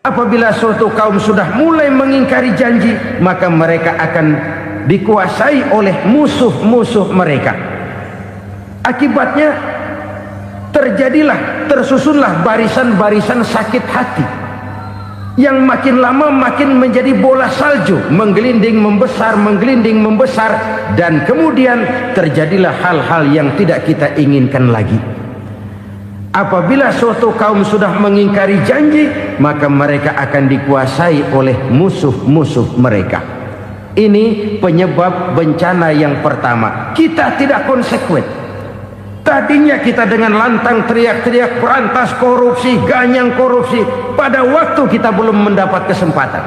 Apabila suatu kaum sudah mulai mengingkari janji, maka mereka akan dikuasai oleh musuh-musuh mereka. Akibatnya tersusunlah barisan-barisan sakit hati yang makin lama makin menjadi bola salju, menggelinding membesar, dan kemudian terjadilah hal-hal yang tidak kita inginkan lagi. Apabila suatu kaum sudah mengingkari janji, maka mereka akan dikuasai oleh musuh-musuh mereka. Ini penyebab bencana yang pertama. Kita tidak konsekuen. Tadinya kita dengan lantang teriak-teriak berantas korupsi, ganyang korupsi. Pada waktu kita belum mendapat kesempatan.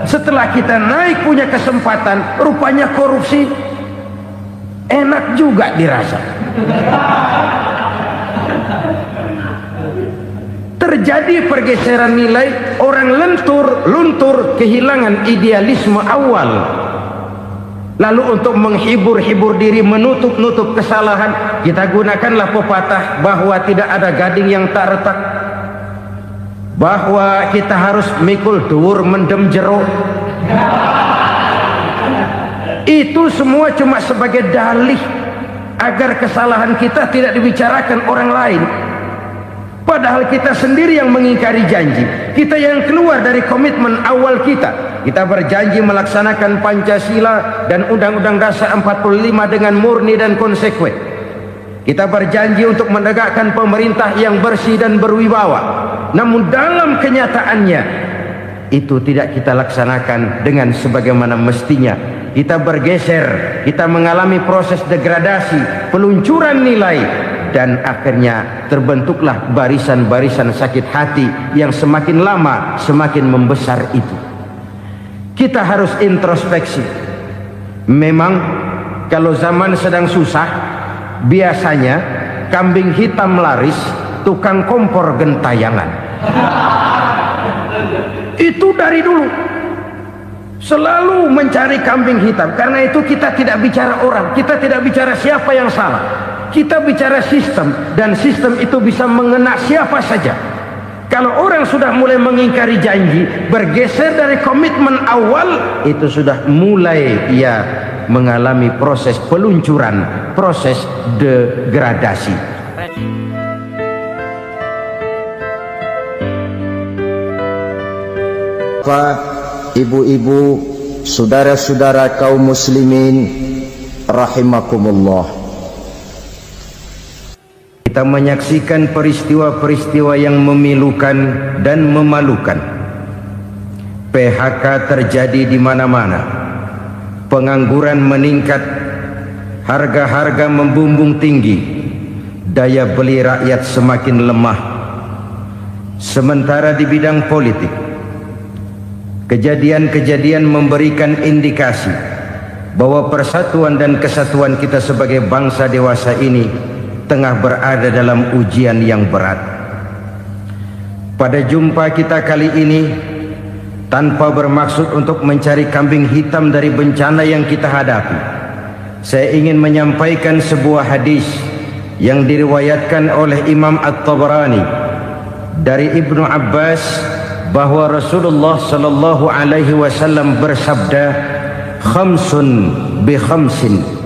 Setelah kita naik punya kesempatan, rupanya korupsi enak juga dirasa. Terjadi pergeseran nilai, orang luntur, kehilangan idealisme awal. Lalu untuk menghibur diri, menutup kesalahan, kita gunakanlah pepatah bahwa tidak ada gading yang tak retak, bahwa kita harus mikul dhuwur mendem jero. Itu semua cuma sebagai dalih agar kesalahan kita tidak dibicarakan orang lain. Padahal kita sendiri yang mengingkari janji. Kita yang keluar dari komitmen awal kita. Kita berjanji melaksanakan Pancasila dan Undang-Undang Dasar 45 dengan murni dan konsekuen. Kita berjanji untuk menegakkan pemerintah yang bersih dan berwibawa. Namun dalam kenyataannya itu tidak kita laksanakan dengan sebagaimana mestinya. Kita bergeser, kita mengalami proses degradasi, peluncuran nilai, dan akhirnya terbentuklah barisan-barisan sakit hati yang semakin lama semakin membesar itu. Kita harus introspeksi. Memang kalau zaman sedang susah, biasanya kambing hitam laris, tukang kompor gentayangan. Itu dari dulu selalu mencari kambing hitam. Karena itu kita tidak bicara orang, kita tidak bicara siapa yang salah. Kita bicara sistem, dan sistem itu bisa mengena siapa saja. Kalau orang sudah mulai mengingkari janji, bergeser dari komitmen awal, itu sudah mulai ia mengalami proses peluncuran, proses degradasi. Bapak, ibu-ibu, saudara-saudara kaum muslimin rahimakumullah. Kita menyaksikan peristiwa-peristiwa yang memilukan dan memalukan. PHK terjadi di mana-mana. Pengangguran meningkat, harga-harga membumbung tinggi, daya beli rakyat semakin lemah. Sementara di bidang politik, kejadian-kejadian memberikan indikasi bahwa persatuan dan kesatuan kita sebagai bangsa dewasa ini tengah berada dalam ujian yang berat. Pada jumpa kita kali ini, tanpa bermaksud untuk mencari kambing hitam dari bencana yang kita hadapi, saya ingin menyampaikan sebuah hadis yang diriwayatkan oleh Imam At-Tabarani dari Ibnu Abbas bahwa Rasulullah sallallahu alaihi wasallam bersabda, "Khamsun bi khamsin."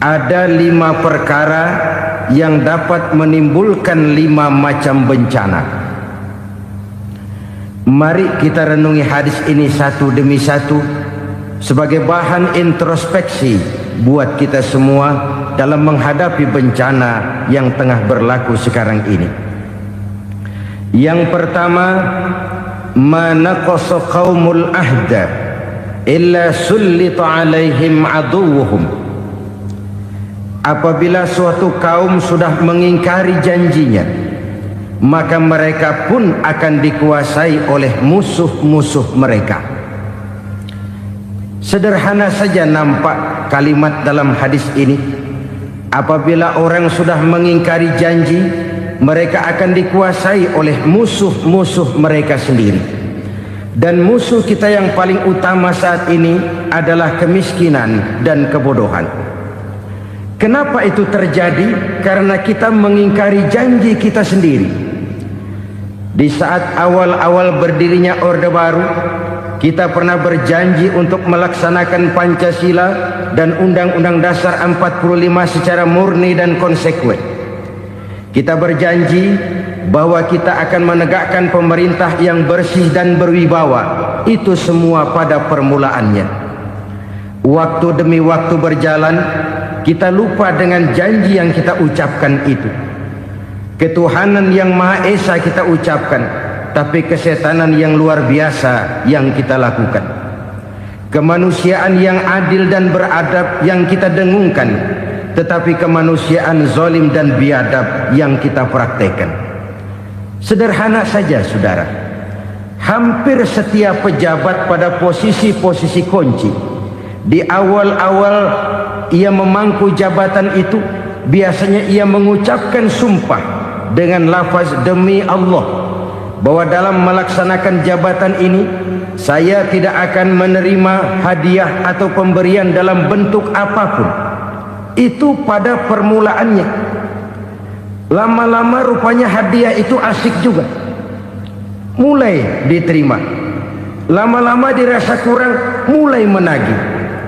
Ada 5 perkara yang dapat menimbulkan 5 macam bencana. Mari kita renungi hadis ini satu demi satu sebagai bahan introspeksi buat kita semua dalam menghadapi bencana yang tengah berlaku sekarang ini. Yang pertama, ma naqasa qaumul ahda illa sullita alaihim aduwwuhum. Apabila suatu kaum sudah mengingkari janjinya, maka mereka pun akan dikuasai oleh musuh-musuh mereka. Sederhana saja nampak kalimat dalam hadis ini. Apabila orang sudah mengingkari janji, mereka akan dikuasai oleh musuh-musuh mereka sendiri. Dan musuh kita yang paling utama saat ini adalah kemiskinan dan kebodohan. Kenapa itu terjadi? Karena kita mengingkari janji kita sendiri. Di saat awal-awal berdirinya Orde Baru, kita pernah berjanji untuk melaksanakan Pancasila dan Undang-Undang Dasar 45 secara murni dan konsekuen. Kita berjanji bahwa kita akan menegakkan pemerintah yang bersih dan berwibawa. Itu semua pada permulaannya. Waktu demi waktu berjalan, kita lupa dengan janji yang kita ucapkan itu. Ketuhanan yang Maha Esa kita ucapkan, tapi kesetanan yang luar biasa yang kita lakukan. Kemanusiaan yang adil dan beradab yang kita dengungkan, tetapi kemanusiaan zalim dan biadab yang kita praktekkan. Sederhana saja saudara, hampir setiap pejabat pada posisi-posisi kunci, di awal-awal ia memangku jabatan itu, biasanya ia mengucapkan sumpah dengan lafaz demi Allah, bahwa dalam melaksanakan jabatan ini saya tidak akan menerima hadiah atau pemberian dalam bentuk apapun. Itu pada permulaannya. Lama-lama rupanya hadiah itu asik juga, mulai diterima. Lama-lama dirasa kurang, mulai menagih,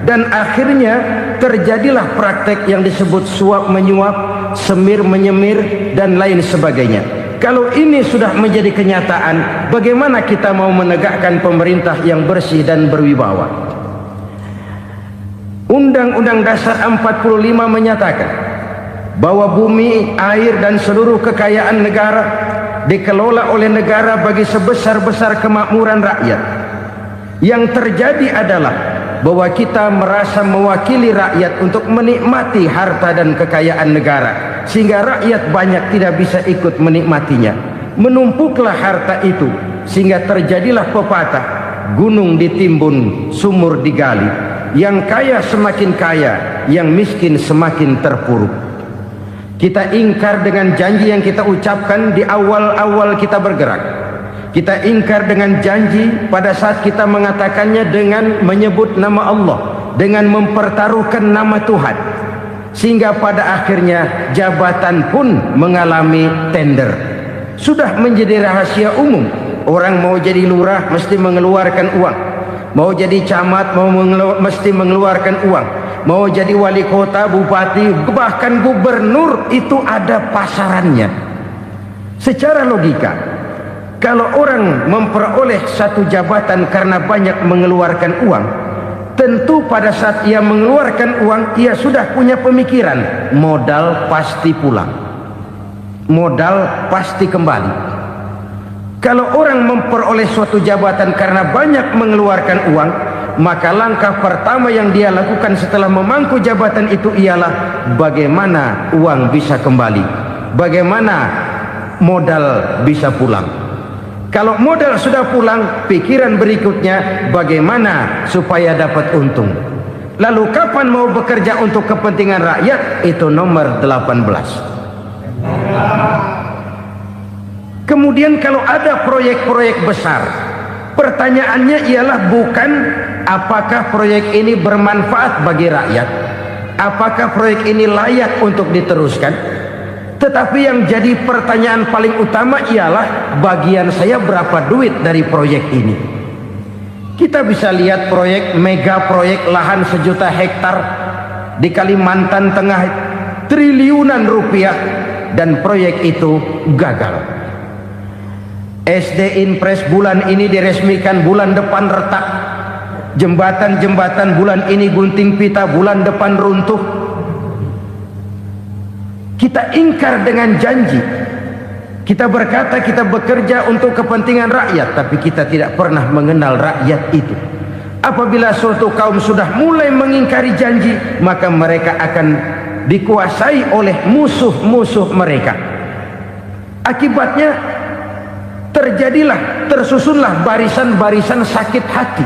dan akhirnya terjadilah praktek yang disebut suap menyuap, semir menyemir, dan lain sebagainya. Kalau ini sudah menjadi kenyataan, bagaimana kita mau menegakkan pemerintah yang bersih dan berwibawa? Undang-Undang Dasar 45 menyatakan bahwa bumi, air, dan seluruh kekayaan negara dikelola oleh negara bagi sebesar-besar kemakmuran rakyat. Yang terjadi adalah bahwa kita merasa mewakili rakyat untuk menikmati harta dan kekayaan negara, sehingga rakyat banyak tidak bisa ikut menikmatinya. Menumpuklah harta itu sehingga terjadilah pepatah, gunung ditimbun, sumur digali. Yang kaya semakin kaya, yang miskin semakin terpuruk. Kita ingkar dengan janji yang kita ucapkan di awal-awal kita bergerak. Kita ingkar dengan janji pada saat kita mengatakannya dengan menyebut nama Allah, dengan mempertaruhkan nama Tuhan, sehingga pada akhirnya jabatan pun mengalami tender. Sudah menjadi rahasia umum, orang mau jadi lurah mesti mengeluarkan uang, mau jadi camat mesti mengeluarkan uang, mau jadi wali kota, bupati, bahkan gubernur, itu ada pasarannya. Secara logika, kalau orang memperoleh satu jabatan karena banyak mengeluarkan uang, tentu pada saat ia mengeluarkan uang, ia sudah punya pemikiran, modal pasti pulang, modal pasti kembali. Kalau orang memperoleh suatu jabatan karena banyak mengeluarkan uang, maka langkah pertama yang dia lakukan setelah memangku jabatan itu ialah bagaimana uang bisa kembali, bagaimana modal bisa pulang. Kalau modal sudah pulang, pikiran berikutnya bagaimana supaya dapat untung. Lalu kapan mau bekerja untuk kepentingan rakyat? Itu nomor 18. Kemudian kalau ada proyek-proyek besar, pertanyaannya ialah bukan apakah proyek ini bermanfaat bagi rakyat, apakah proyek ini layak untuk diteruskan, tetapi yang jadi pertanyaan paling utama ialah bagian saya berapa duit dari proyek ini. Kita bisa lihat proyek, mega proyek lahan 1 juta hektar di Kalimantan Tengah, triliunan rupiah, dan proyek itu gagal. SD Impres bulan ini diresmikan, bulan depan retak. Jembatan-jembatan bulan ini gunting pita, bulan depan runtuh. Kita ingkar dengan janji. Kita berkata kita bekerja untuk kepentingan rakyat, tapi kita tidak pernah mengenal rakyat itu. Apabila suatu kaum sudah mulai mengingkari janji, maka mereka akan dikuasai oleh musuh-musuh mereka. Akibatnya tersusunlah barisan-barisan sakit hati,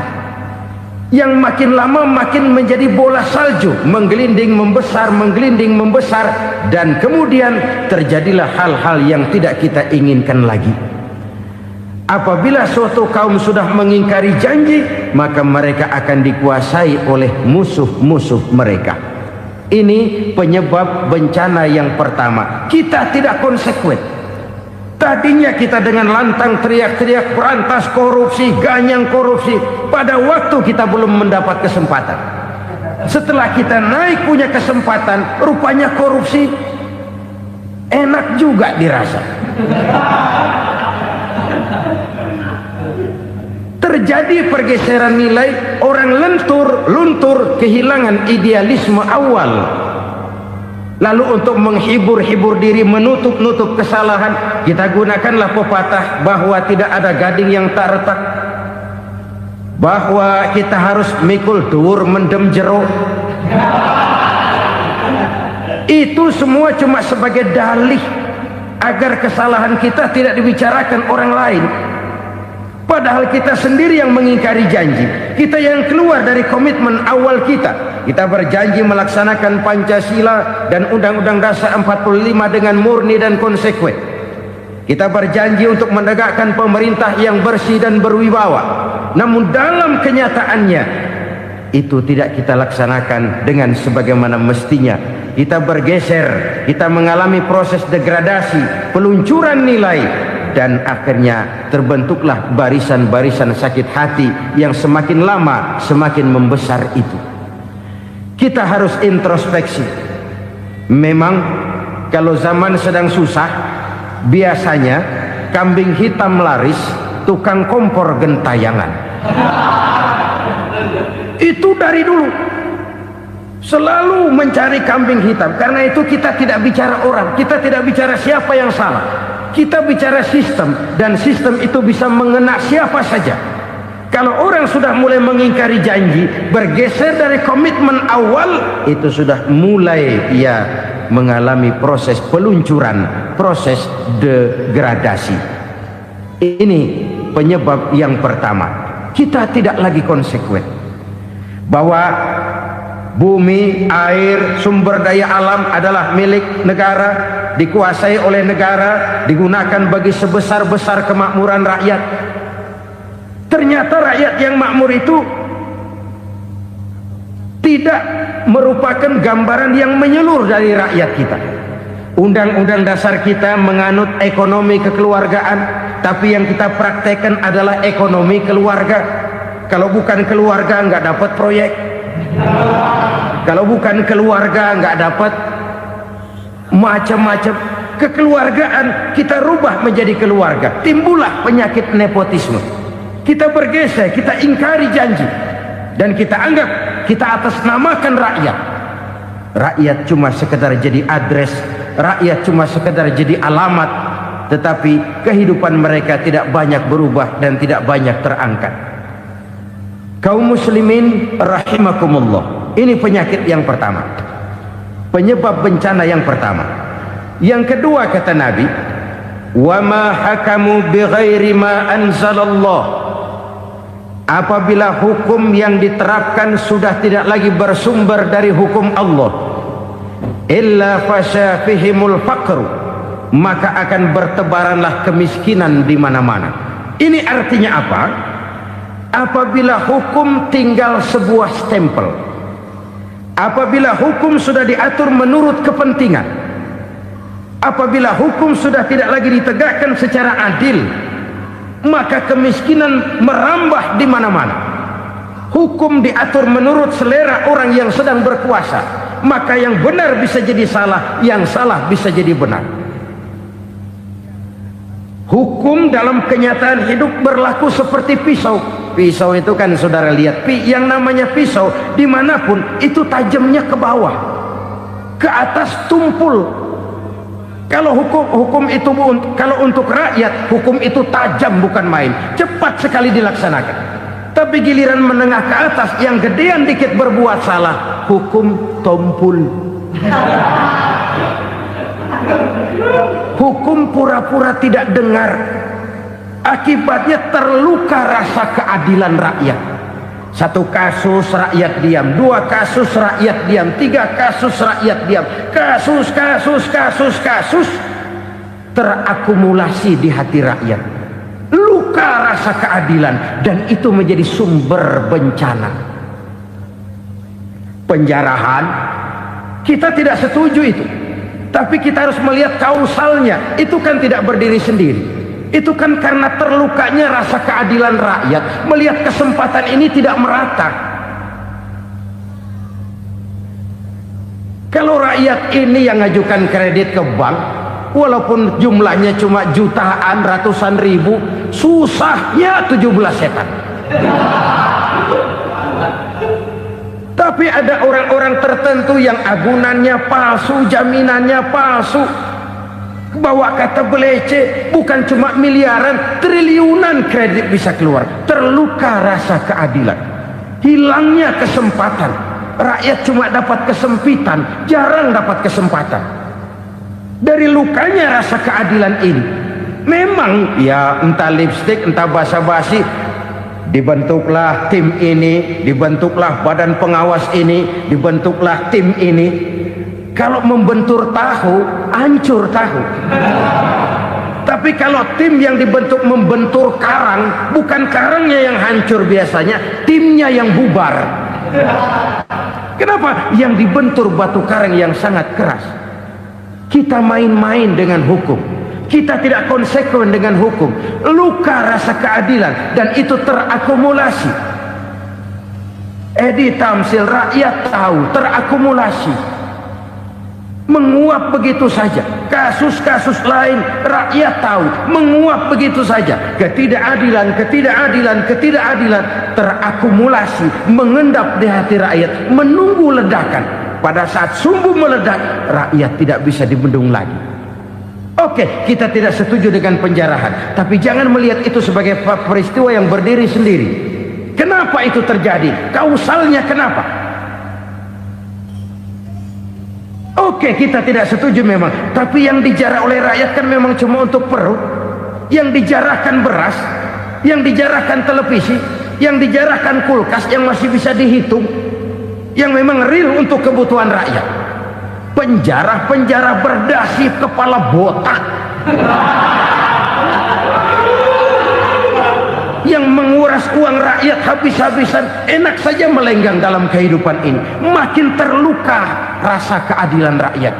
yang makin lama makin menjadi bola salju, menggelinding membesar, dan kemudian terjadilah hal-hal yang tidak kita inginkan lagi. Apabila suatu kaum sudah mengingkari janji, maka mereka akan dikuasai oleh musuh-musuh mereka. Ini penyebab bencana yang pertama. Kita tidak konsekuen. Tadinya kita dengan lantang teriak-teriak berantas korupsi, ganyang korupsi. Pada waktu kita belum mendapat kesempatan. Setelah kita naik punya kesempatan, rupanya korupsi enak juga dirasa. Terjadi pergeseran nilai, orang luntur, kehilangan idealisme awal. Lalu untuk menghibur-hibur diri, menutup kesalahan, kita gunakanlah pepatah bahwa tidak ada gading yang tak retak, bahwa kita harus mikul dur mendem jero. Itu semua cuma sebagai dalih agar kesalahan kita tidak dibicarakan orang lain. Padahal kita sendiri yang mengingkari janji. Kita yang keluar dari komitmen awal kita. Kita berjanji melaksanakan Pancasila dan Undang-Undang Dasar 45 dengan murni dan konsekuen. Kita berjanji untuk menegakkan pemerintah yang bersih dan berwibawa. Namun dalam kenyataannya itu tidak kita laksanakan dengan sebagaimana mestinya. Kita bergeser, kita mengalami proses degradasi, peluncuran nilai, dan akhirnya terbentuklah barisan-barisan sakit hati yang semakin lama semakin membesar itu. Kita harus introspeksi. Memang kalau zaman sedang susah, biasanya kambing hitam laris, tukang kompor gentayangan. Itu dari dulu selalu mencari kambing hitam. Karena itu kita tidak bicara orang, kita tidak bicara siapa yang salah, kita bicara sistem. Dan sistem itu bisa mengena siapa saja. Kalau orang sudah mulai mengingkari janji, bergeser dari komitmen awal, itu sudah mulai ia mengalami proses peluncuran, proses degradasi. Ini penyebab yang pertama. Kita tidak lagi konsekuen bahwa bumi, air, sumber daya alam adalah milik negara, dikuasai oleh negara, digunakan bagi sebesar-besar kemakmuran rakyat. Ternyata rakyat yang makmur itu tidak merupakan gambaran yang menyeluruh dari rakyat kita. Undang-undang dasar kita menganut ekonomi kekeluargaan, tapi yang kita praktekkan adalah ekonomi keluarga. Kalau bukan keluarga nggak dapat proyek. Kalau bukan keluarga nggak dapat macam-macam. Kekeluargaan kita rubah menjadi keluarga. Timbullah penyakit nepotisme. Kita bergeser, kita ingkari janji, dan kita anggap kita atasnamakan rakyat. Rakyat cuma sekedar jadi address, rakyat cuma sekedar jadi alamat, tetapi kehidupan mereka tidak banyak berubah dan tidak banyak terangkat. Kaum muslimin rahimakumullah, ini penyakit yang pertama, penyebab bencana yang pertama. Yang kedua kata Nabi, wa ma hakamu bighairi ma anzalallah. Apabila hukum yang diterapkan sudah tidak lagi bersumber dari hukum Allah, illa fasha fihimul faqru, maka akan bertebaranlah kemiskinan di mana-mana. Ini artinya apa? Apabila hukum tinggal sebuah stempel, apabila hukum sudah diatur menurut kepentingan, apabila hukum sudah tidak lagi ditegakkan secara adil, maka kemiskinan merambah di mana-mana. Hukum diatur menurut selera orang yang sedang berkuasa, maka yang benar bisa jadi salah, yang salah bisa jadi benar. Hukum dalam kenyataan hidup berlaku seperti pisau. Pisau itu kan saudara lihat, yang namanya pisau dimanapun itu tajamnya ke bawah, ke atas tumpul. Kalau hukum itu, kalau untuk rakyat, hukum itu tajam bukan main, cepat sekali dilaksanakan. Tapi giliran menengah ke atas, yang gedean dikit berbuat salah, hukum tompul. Hukum pura-pura tidak dengar. Akibatnya terluka rasa keadilan rakyat. Satu kasus rakyat diam, dua kasus rakyat diam, tiga kasus rakyat diam, kasus terakumulasi di hati rakyat. Luka rasa keadilan, dan itu menjadi sumber bencana. Penjarahan, kita tidak setuju itu. Tapi kita harus melihat kausalnya. Itu kan tidak berdiri sendiri. Itu kan karena terlukanya rasa keadilan rakyat. Melihat kesempatan ini tidak merata. Kalau rakyat ini yang ngajukan kredit ke bank, walaupun jumlahnya cuma jutaan, ratusan ribu, susahnya 17 setan. Tapi ada orang-orang tertentu yang agunannya palsu, jaminannya palsu, bawa kata belece, bukan cuma miliaran, triliunan kredit bisa keluar. Terluka rasa keadilan, hilangnya kesempatan. Rakyat cuma dapat kesempitan, jarang dapat kesempatan. Dari lukanya rasa keadilan ini, memang ya entah lipstik, entah basa-basi, dibentuklah tim ini, dibentuklah badan pengawas ini, dibentuklah tim ini. Kalau membentur tahu, hancur tahu. Tapi kalau tim yang dibentuk membentur karang, bukan karangnya yang hancur biasanya, timnya yang bubar. Kenapa? Yang dibentur batu karang yang sangat keras. Kita main-main dengan hukum, kita tidak konsekuen dengan hukum. Luka rasa keadilan, dan itu terakumulasi. Edi Tamsil, rakyat tahu, terakumulasi, menguap begitu saja. Kasus-kasus lain rakyat tahu, menguap begitu saja. Ketidakadilan, ketidakadilan, ketidakadilan terakumulasi, mengendap di hati rakyat, menunggu ledakan. Pada saat sumbu meledak, rakyat tidak bisa dibendung lagi. Oke, kita tidak setuju dengan penjarahan, tapi jangan melihat itu sebagai peristiwa yang berdiri sendiri. Kenapa itu terjadi? Kausalnya kenapa? Oke, kita tidak setuju memang, tapi yang dijarah oleh rakyat kan memang cuma untuk perut. Yang dijarahkan beras, yang dijarahkan televisi, yang dijarahkan kulkas yang masih bisa dihitung, yang memang real untuk kebutuhan rakyat. Penjara-penjara berdasi kepala botak yang menguras uang rakyat habis-habisan, enak saja melenggang dalam kehidupan ini. Makin terluka rasa keadilan rakyat.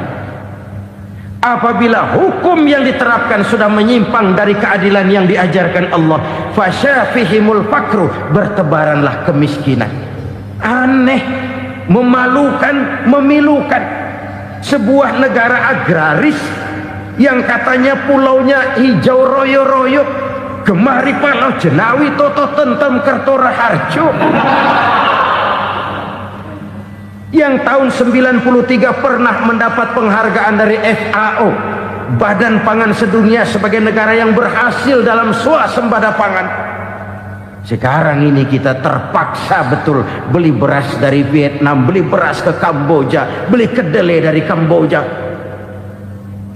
Apabila hukum yang diterapkan sudah menyimpang dari keadilan yang diajarkan Allah, fasyafihimul fakru, bertebaranlah kemiskinan. Aneh, memalukan, memilukan. Sebuah negara agraris yang katanya pulaunya hijau royo-royo, gemari palau jenawi toto tentem kertora harjo, yang tahun 93 pernah mendapat penghargaan dari FAO, Badan Pangan Sedunia, sebagai negara yang berhasil dalam swasembada pangan. Sekarang ini kita terpaksa betul beli beras dari Vietnam, beli beras ke Kamboja, beli kedelai dari Kamboja.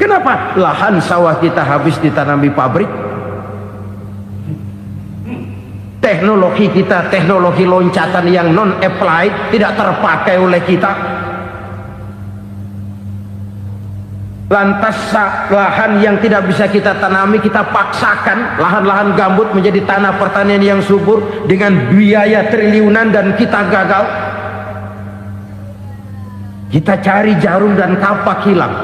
Kenapa? Lahan sawah kita habis ditanami pabrik. Teknologi kita, teknologi loncatan yang non-applied, tidak terpakai oleh kita. Lantas lahan yang tidak bisa kita tanami, kita paksakan lahan-lahan gambut menjadi tanah pertanian yang subur dengan biaya triliunan, dan kita gagal. Kita cari jarum dan kapak hilang.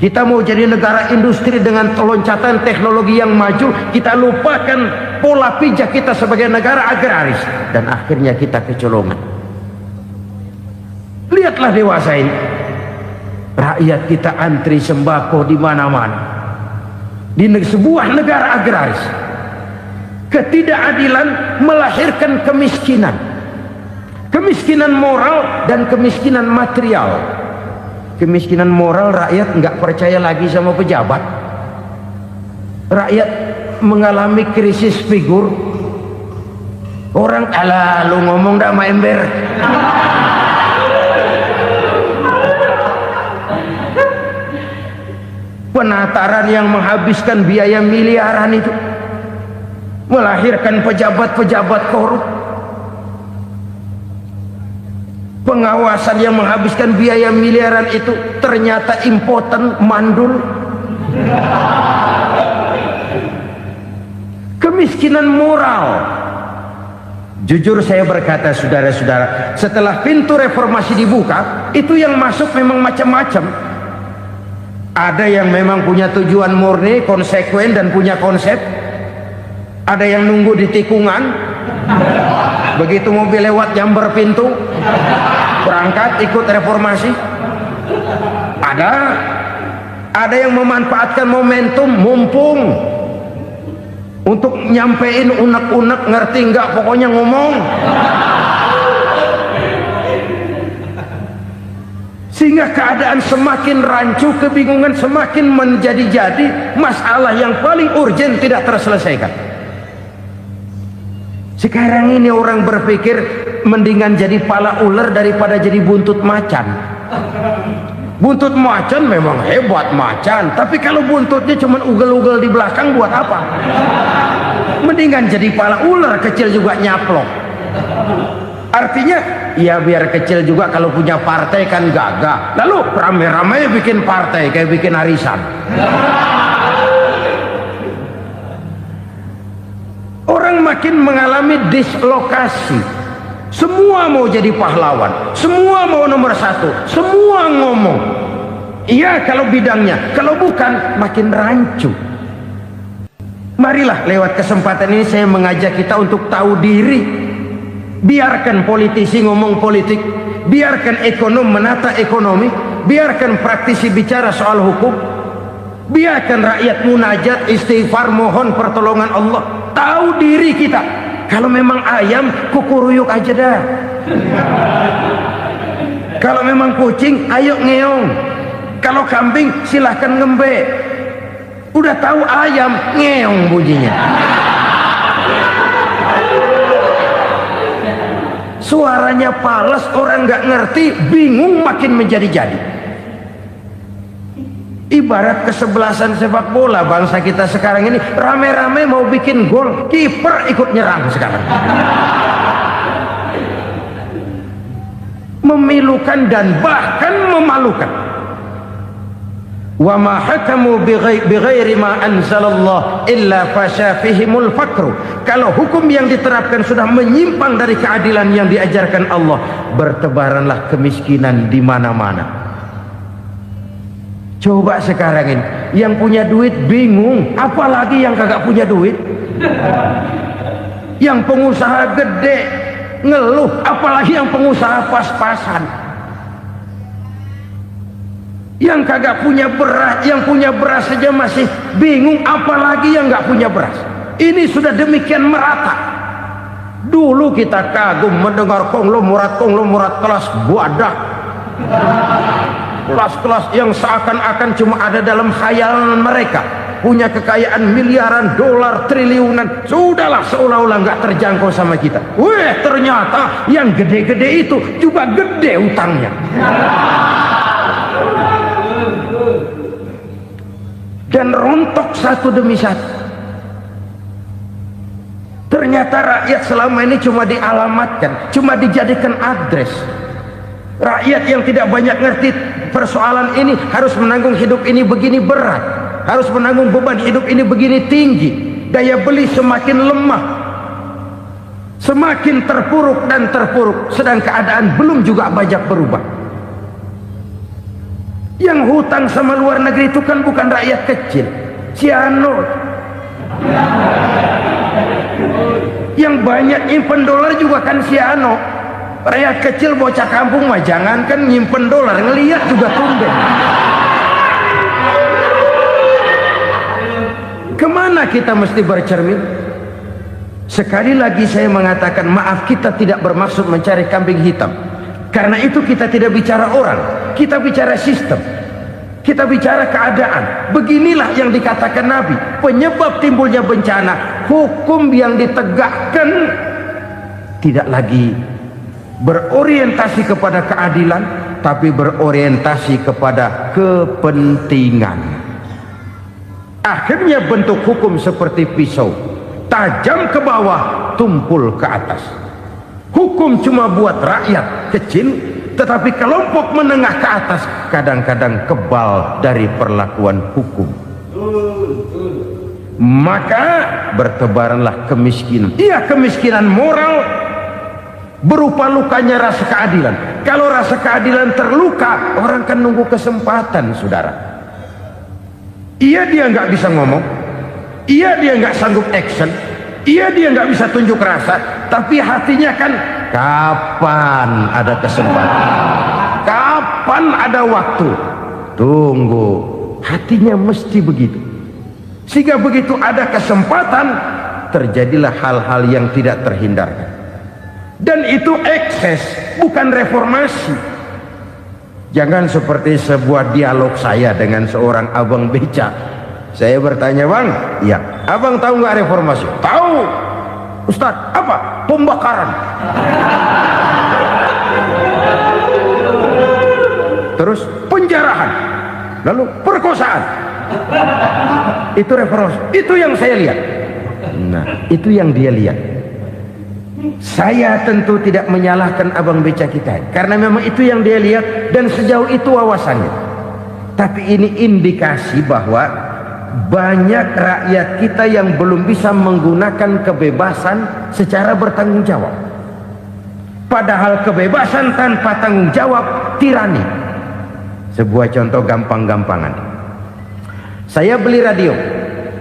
Kita mau jadi negara industri dengan loncatan teknologi yang maju, kita lupakan pola pijak kita sebagai negara agraris, dan akhirnya kita kecolongan. Lihatlah dewasa ini, rakyat kita antri sembako di mana-mana. Di sebuah negara agraris, ketidakadilan melahirkan kemiskinan, kemiskinan moral dan kemiskinan material. Kemiskinan moral, rakyat nggak percaya lagi sama pejabat. Rakyat mengalami krisis figur. Orang, alah lu ngomong dah sama ember. Penataran yang menghabiskan biaya miliaran itu melahirkan pejabat-pejabat korup. Pengawasan yang menghabiskan biaya miliaran itu ternyata impoten, mandul. Kemiskinan moral. Jujur saya berkata, saudara-saudara, setelah pintu reformasi dibuka, itu yang masuk memang macam-macam. Ada yang memang punya tujuan murni, konsekuen dan punya konsep. Ada yang nunggu di tikungan, begitu mobil lewat nyamber pintu, berangkat ikut reformasi. Ada yang memanfaatkan momentum mumpung untuk nyampein unek-unek, ngerti nggak, pokoknya ngomong. Sehingga keadaan semakin rancu, kebingungan semakin menjadi-jadi, masalah yang paling urgen tidak terselesaikan. Sekarang ini orang berpikir mendingan jadi pala ular daripada jadi buntut macan. Buntut macan memang hebat macan, tapi kalau buntutnya cuma ugel-ugel di belakang buat apa? Mendingan jadi pala ular, kecil juga nyaplok. Artinya ya biar kecil juga kalau punya partai kan gagah. Lalu rame-rame bikin partai kayak bikin arisan. Orang makin mengalami dislokasi. Semua mau jadi pahlawan, semua mau nomor satu, semua ngomong. Iya kalau bidangnya, kalau bukan makin rancu. Marilah lewat kesempatan ini saya mengajak kita untuk tahu diri. Biarkan politisi ngomong politik, biarkan ekonom menata ekonomi, biarkan praktisi bicara soal hukum, biarkan rakyat munajat, istighfar, mohon pertolongan Allah. Tahu diri kita. Kalau memang ayam, kukuruyuk aja dah. Kalau memang kucing, ayo ngeong. Kalau kambing, silahkan ngembe. Udah tahu ayam, ngeong bunyinya. Suaranya palas, orang nggak ngerti, bingung, makin menjadi-jadi. Ibarat kesebelasan sepak bola bangsa kita sekarang ini, rame-rame mau bikin gol, kiper ikut nyerang sekarang. Memilukan dan bahkan memalukan. Wa ma hakamu bighairi ma anzalallah illa fasyafihimul fakru. Kalau hukum yang diterapkan sudah menyimpang dari keadilan yang diajarkan Allah, bertebaranlah kemiskinan di mana-mana. Coba sekarang ini yang punya duit bingung, apalagi yang kagak punya duit. Yang pengusaha gede ngeluh, apalagi yang pengusaha pas-pasan. Yang kagak punya beras, yang punya beras saja masih bingung, apalagi yang nggak punya beras. Ini sudah demikian merata. Dulu kita kagum mendengar konglomerat kelas buadah, kelas-kelas yang seakan-akan cuma ada dalam khayalan mereka, punya kekayaan miliaran dolar, triliunan. Sudahlah, seolah-olah nggak terjangkau sama kita. Weh, ternyata yang gede-gede itu juga gede utangnya. Dan rontok satu demi satu. Ternyata rakyat selama ini cuma dialamatkan, cuma dijadikan adres. Rakyat yang tidak banyak ngerti persoalan ini harus menanggung hidup ini begini berat, harus menanggung beban hidup ini begini tinggi. Daya beli semakin lemah, semakin terpuruk dan terpuruk, sedang keadaan belum juga banyak berubah. Yang hutang sama luar negeri itu kan bukan rakyat kecil, Ciano. Yang banyak nyimpen dolar juga kan Ciano. Rakyat kecil bocah kampung mah jangankan nyimpen dolar, ngelihat juga tumben. Kemana kita mesti bercermin? Sekali lagi saya mengatakan, maaf, kita tidak bermaksud mencari kambing hitam. Karena itu kita tidak bicara orang, kita bicara sistem, kita bicara keadaan. Beginilah yang dikatakan Nabi, penyebab timbulnya bencana, hukum yang ditegakkan tidak lagi berorientasi kepada keadilan, tapi berorientasi kepada kepentingan. Akhirnya bentuk hukum seperti pisau, tajam ke bawah, tumpul ke atas. Hukum cuma buat rakyat kecil, tetapi kelompok menengah ke atas kadang-kadang kebal dari perlakuan hukum. Maka bertebaranlah kemiskinan. Iya, kemiskinan moral berupa lukanya rasa keadilan. Kalau rasa keadilan terluka, orang kan nunggu kesempatan, saudara. Iya dia nggak bisa ngomong, iya dia nggak sanggup action, iya dia nggak bisa tunjuk rasa, tapi hatinya kan kapan ada kesempatan, kapan ada waktu, tunggu, hatinya mesti begitu. Sehingga begitu ada kesempatan, terjadilah hal-hal yang tidak terhindarkan. Dan itu ekses, bukan reformasi. Jangan seperti sebuah dialog saya dengan seorang abang beca. Saya bertanya, bang, ya, abang tahu nggak reformasi? Tahu. Ustadz, apa? Pembakaran. Terus penjarahan, lalu perkosaan. Itu reformasi. Itu yang saya lihat. Nah, itu yang dia lihat. Saya tentu tidak menyalahkan abang beca kita, karena memang itu yang dia lihat dan sejauh itu wawasannya. Tapi ini indikasi bahwa banyak rakyat kita yang belum bisa menggunakan kebebasan secara bertanggung jawab. Padahal kebebasan tanpa tanggung jawab tirani. Sebuah contoh gampang-gampangan. Saya beli radio,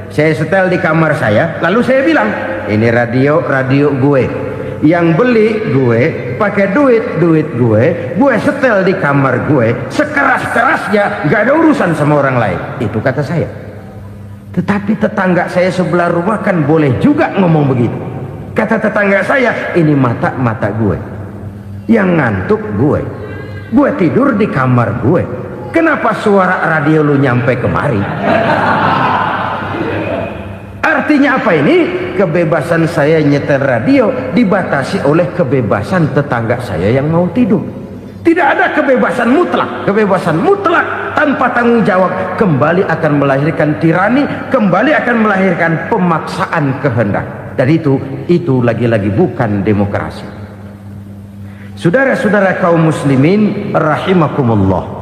saya setel di kamar saya, lalu saya bilang, ini radio gue. Yang beli gue, pakai duit gue setel di kamar gue, sekeras-kerasnya, gak ada urusan sama orang lain. Itu kata saya. Tetapi tetangga saya sebelah rumah kan boleh juga ngomong begitu. Kata tetangga saya, ini mata gue, yang ngantuk gue tidur di kamar gue, kenapa suara radio lu nyampe kemari? Artinya apa ini? Kebebasan saya nyetel radio dibatasi oleh kebebasan tetangga saya yang mau tidur. Tidak ada kebebasan mutlak. Kebebasan mutlak tanpa tanggung jawab kembali akan melahirkan tirani, kembali akan melahirkan pemaksaan kehendak. Dan itu lagi-lagi bukan demokrasi. Saudara-saudara kaum muslimin rahimakumullah.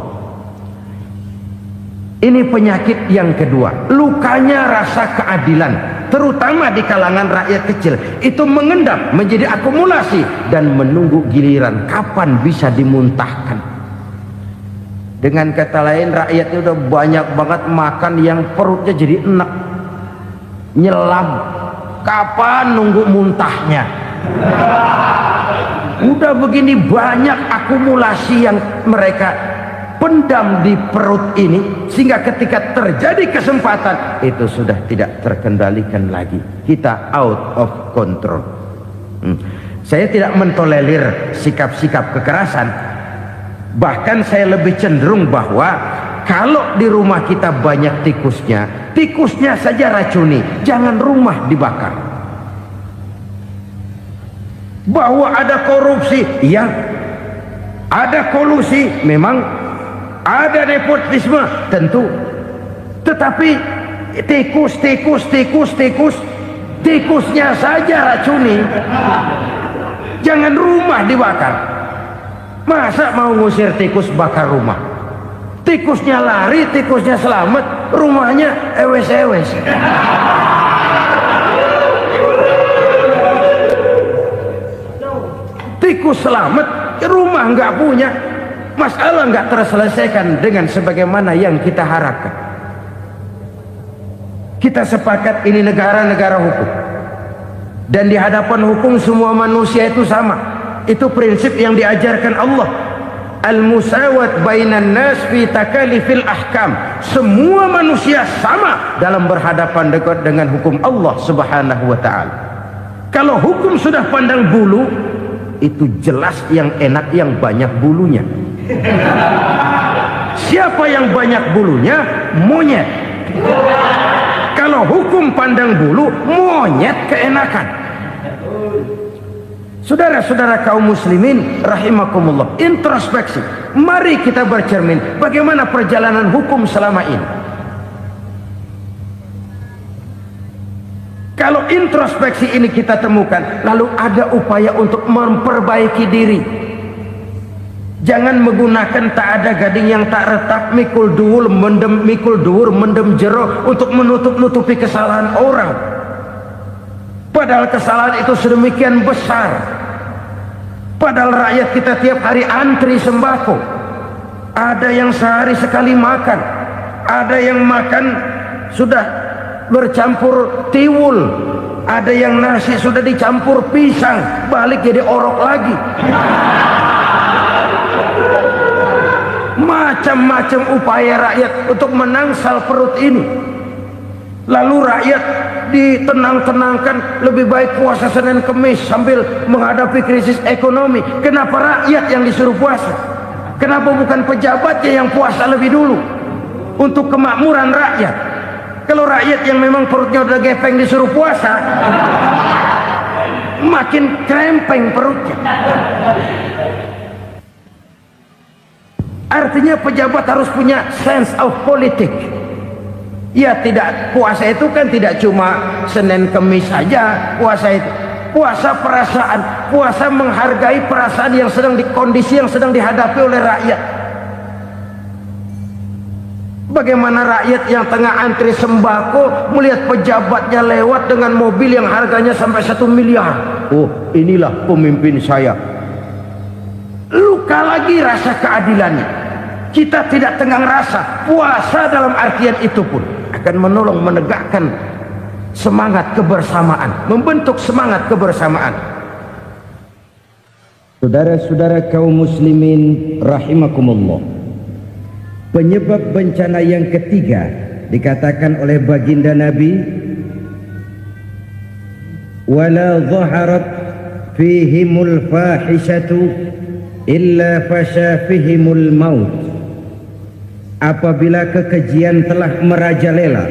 Ini penyakit yang kedua, lukanya rasa keadilan, terutama di kalangan rakyat kecil. Itu mengendap menjadi akumulasi dan menunggu giliran kapan bisa dimuntahkan. Dengan kata lain, rakyatnya udah banyak banget makan yang perutnya jadi enak, nyelam. Kapan nunggu muntahnya? Udah begini banyak akumulasi yang mereka pendam di perut ini, sehingga ketika terjadi kesempatan itu sudah tidak terkendalikan lagi. Kita out of control. Saya tidak mentolerir sikap-sikap kekerasan. Bahkan saya lebih cenderung bahwa kalau di rumah kita banyak tikusnya saja racuni, jangan rumah dibakar. Bahwa ada korupsi, iya. Ada kolusi, memang. Ada nepotisme, tentu. Tetapi tikusnya saja racuni. Jangan rumah dibakar. Masa mau ngusir tikus bakar rumah? Tikusnya lari, tikusnya selamat, rumahnya ewes-ewes. Tikus selamat, rumah nggak punya. Masalah nggak terselesaikan dengan sebagaimana yang kita harapkan. Kita sepakat ini negara hukum, dan di hadapan hukum semua manusia itu sama. Itu prinsip yang diajarkan Allah. Al-musawat bainan nas fi takalifil ahkam. Semua manusia sama dalam berhadapan dengan hukum Allah Subhanahu wa ta'ala. Kalau hukum sudah pandang bulu, itu jelas yang enak yang banyak bulunya. Siapa yang banyak bulunya? Monyet. Kalau hukum pandang bulu, monyet keenakan. Saudara-saudara kaum muslimin rahimakumullah, introspeksi. Mari kita bercermin bagaimana perjalanan hukum selama ini. Kalau introspeksi ini kita temukan, lalu ada upaya untuk memperbaiki diri. Jangan menggunakan tak ada gading yang tak retak, mikul dhuwur mendem jero untuk menutup-nutupi kesalahan orang. Padahal kesalahan itu sedemikian besar. Padahal rakyat kita tiap hari antri sembako. Ada yang sehari sekali makan, ada yang makan sudah bercampur tiwul, ada yang nasi sudah dicampur pisang, balik jadi orok lagi. Macam-macam upaya rakyat untuk menangsal perut ini. Lalu rakyat ditenang-tenangkan, lebih baik puasa Senin Kemis sambil menghadapi krisis ekonomi. Kenapa rakyat yang disuruh puasa? Kenapa bukan pejabatnya yang puasa lebih dulu untuk kemakmuran rakyat? Kalau rakyat yang memang perutnya udah gepeng disuruh puasa, makin krempeng perutnya. Artinya pejabat harus punya sense of politics. Ya, tidak, puasa itu kan tidak cuma Senin Kemis saja. Puasa itu puasa perasaan, puasa menghargai perasaan yang sedang kondisi yang sedang dihadapi oleh rakyat. Bagaimana rakyat yang tengah antri sembako melihat pejabatnya lewat dengan mobil yang harganya sampai 1 miliar. Oh, inilah pemimpin saya. Luka lagi rasa keadilannya. Kita tidak tenggang rasa. Puasa dalam artian itu pun akan menolong menegakkan semangat kebersamaan, membentuk semangat kebersamaan. Saudara-saudara kaum muslimin rahimakumullah, penyebab bencana yang ketiga dikatakan oleh baginda Nabi, wala zaharat fihimul fahishatu illa fasha fihimul maut. Apabila kekejian telah merajalela,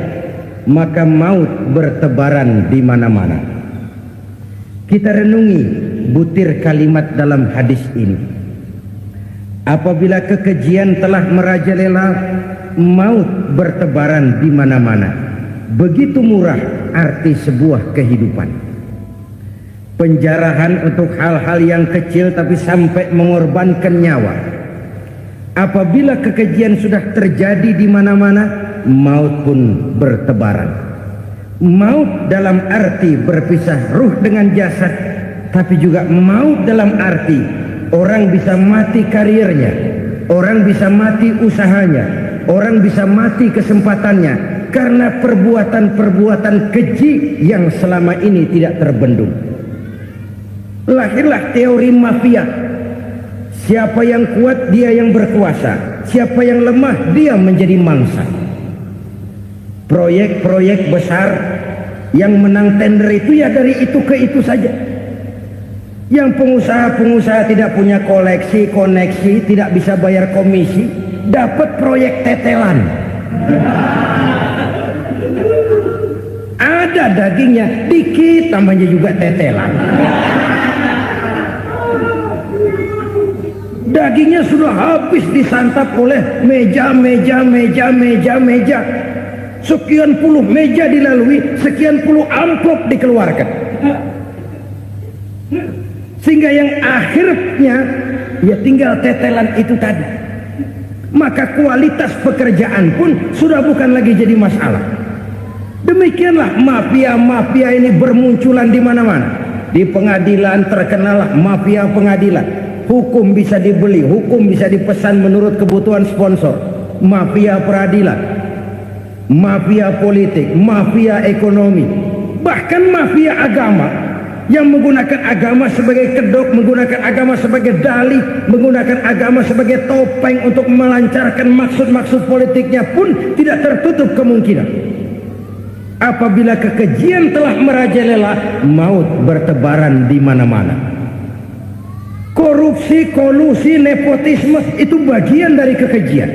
maka maut bertebaran di mana-mana. Kita renungi butir kalimat dalam hadis ini. Apabila kekejian telah merajalela, maut bertebaran di mana-mana. Begitu murah arti sebuah kehidupan. Penjarahan untuk hal-hal yang kecil tapi sampai mengorbankan nyawa. Apabila kekejian sudah terjadi di mana-mana, maut pun bertebaran. Maut dalam arti berpisah ruh dengan jasad, tapi juga maut dalam arti orang bisa mati karirnya, orang bisa mati usahanya, orang bisa mati kesempatannya karena perbuatan-perbuatan keji yang selama ini tidak terbendung. Lahirlah teori mafia. Siapa yang kuat dia yang berkuasa, siapa yang lemah dia menjadi mangsa. Proyek-proyek besar yang menang tender itu ya dari itu ke itu saja. Yang pengusaha-pengusaha tidak punya koleksi, koneksi, tidak bisa bayar komisi, dapat proyek tetelan. Ada dagingnya dikit, tambahnya juga tetelan. Dagingnya sudah habis disantap oleh meja. Sekian puluh meja dilalui, sekian puluh amplop dikeluarkan. Sehingga yang akhirnya ya tinggal tetelan itu tadi. Maka kualitas pekerjaan pun sudah bukan lagi jadi masalah. Demikianlah mafia-mafia ini bermunculan di mana-mana. Di pengadilan terkenallah mafia pengadilan. Hukum bisa dibeli, hukum bisa dipesan menurut kebutuhan sponsor. Mafia peradilan, mafia politik, mafia ekonomi, bahkan mafia agama yang menggunakan agama sebagai kedok, menggunakan agama sebagai dalih, menggunakan agama sebagai topeng untuk melancarkan maksud-maksud politiknya pun tidak tertutup kemungkinan. Apabila kekejian telah merajalela, maut bertebaran di mana-mana. Korupsi, kolusi, nepotisme itu bagian dari kekejian.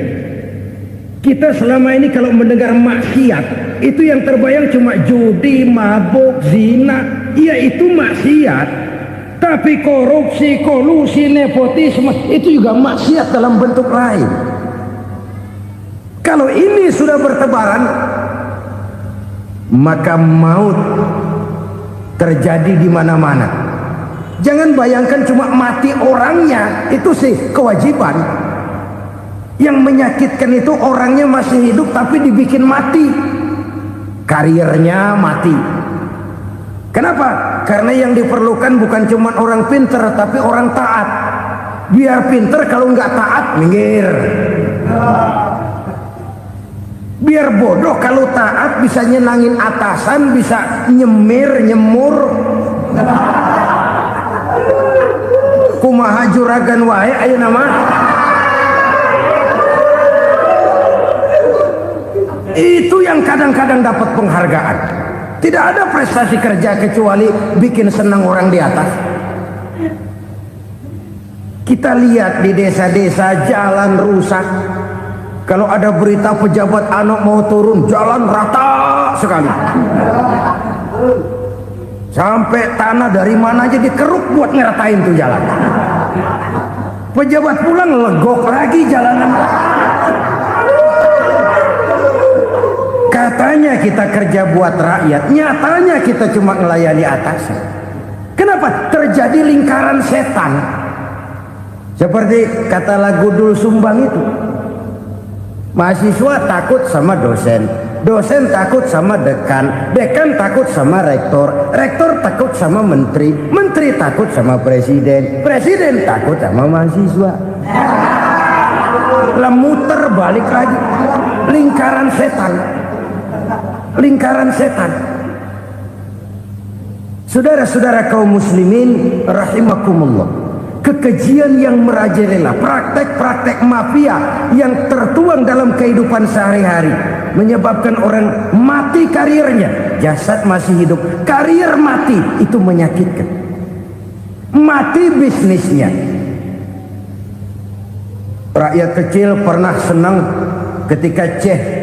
Kita selama ini kalau mendengar maksiat, itu yang terbayang cuma judi, mabuk, zina. Ya itu maksiat. Tapi korupsi, kolusi, nepotisme itu juga maksiat dalam bentuk lain. Kalau ini sudah bertebaran, maka maut terjadi di mana-mana. Jangan bayangkan cuma mati orangnya, itu sih kewajiban. Yang menyakitkan itu orangnya masih hidup tapi dibikin mati, karirnya mati. Kenapa? Karena yang diperlukan bukan cuma orang pinter tapi orang taat. Biar pinter, kalau nggak taat minggir. Biar bodoh kalau taat bisa nyenangin atasan, bisa nyemir, nyemur. Kumaha juragan wae ayo nama. Itu yang kadang-kadang dapat penghargaan. Tidak ada prestasi kerja kecuali bikin senang orang di atas. Kita lihat di desa-desa jalan rusak. Kalau ada berita pejabat anak mau turun, jalan rata sekali. Sampai tanah dari mana aja dikeruk buat ngeratain tuh jalan. Pejabat pulang legok lagi jalanan. Katanya kita kerja buat rakyat, nyatanya kita cuma melayani atasan. Kenapa? Terjadi lingkaran setan. Seperti kata lagu Dul Sumbang itu. Mahasiswa takut sama dosen, dosen takut sama dekan, dekan takut sama rektor, rektor takut sama menteri, menteri takut sama presiden, presiden takut sama mahasiswa. Lah muter balik lagi, lingkaran setan, lingkaran setan. Saudara-saudara kaum muslimin rahimakumullah, kekejian yang merajalela, praktek-praktek mafia yang tertuang dalam kehidupan sehari-hari menyebabkan orang mati karirnya, jasad masih hidup, karir mati, itu menyakitkan. Mati bisnisnya. Rakyat kecil pernah senang ketika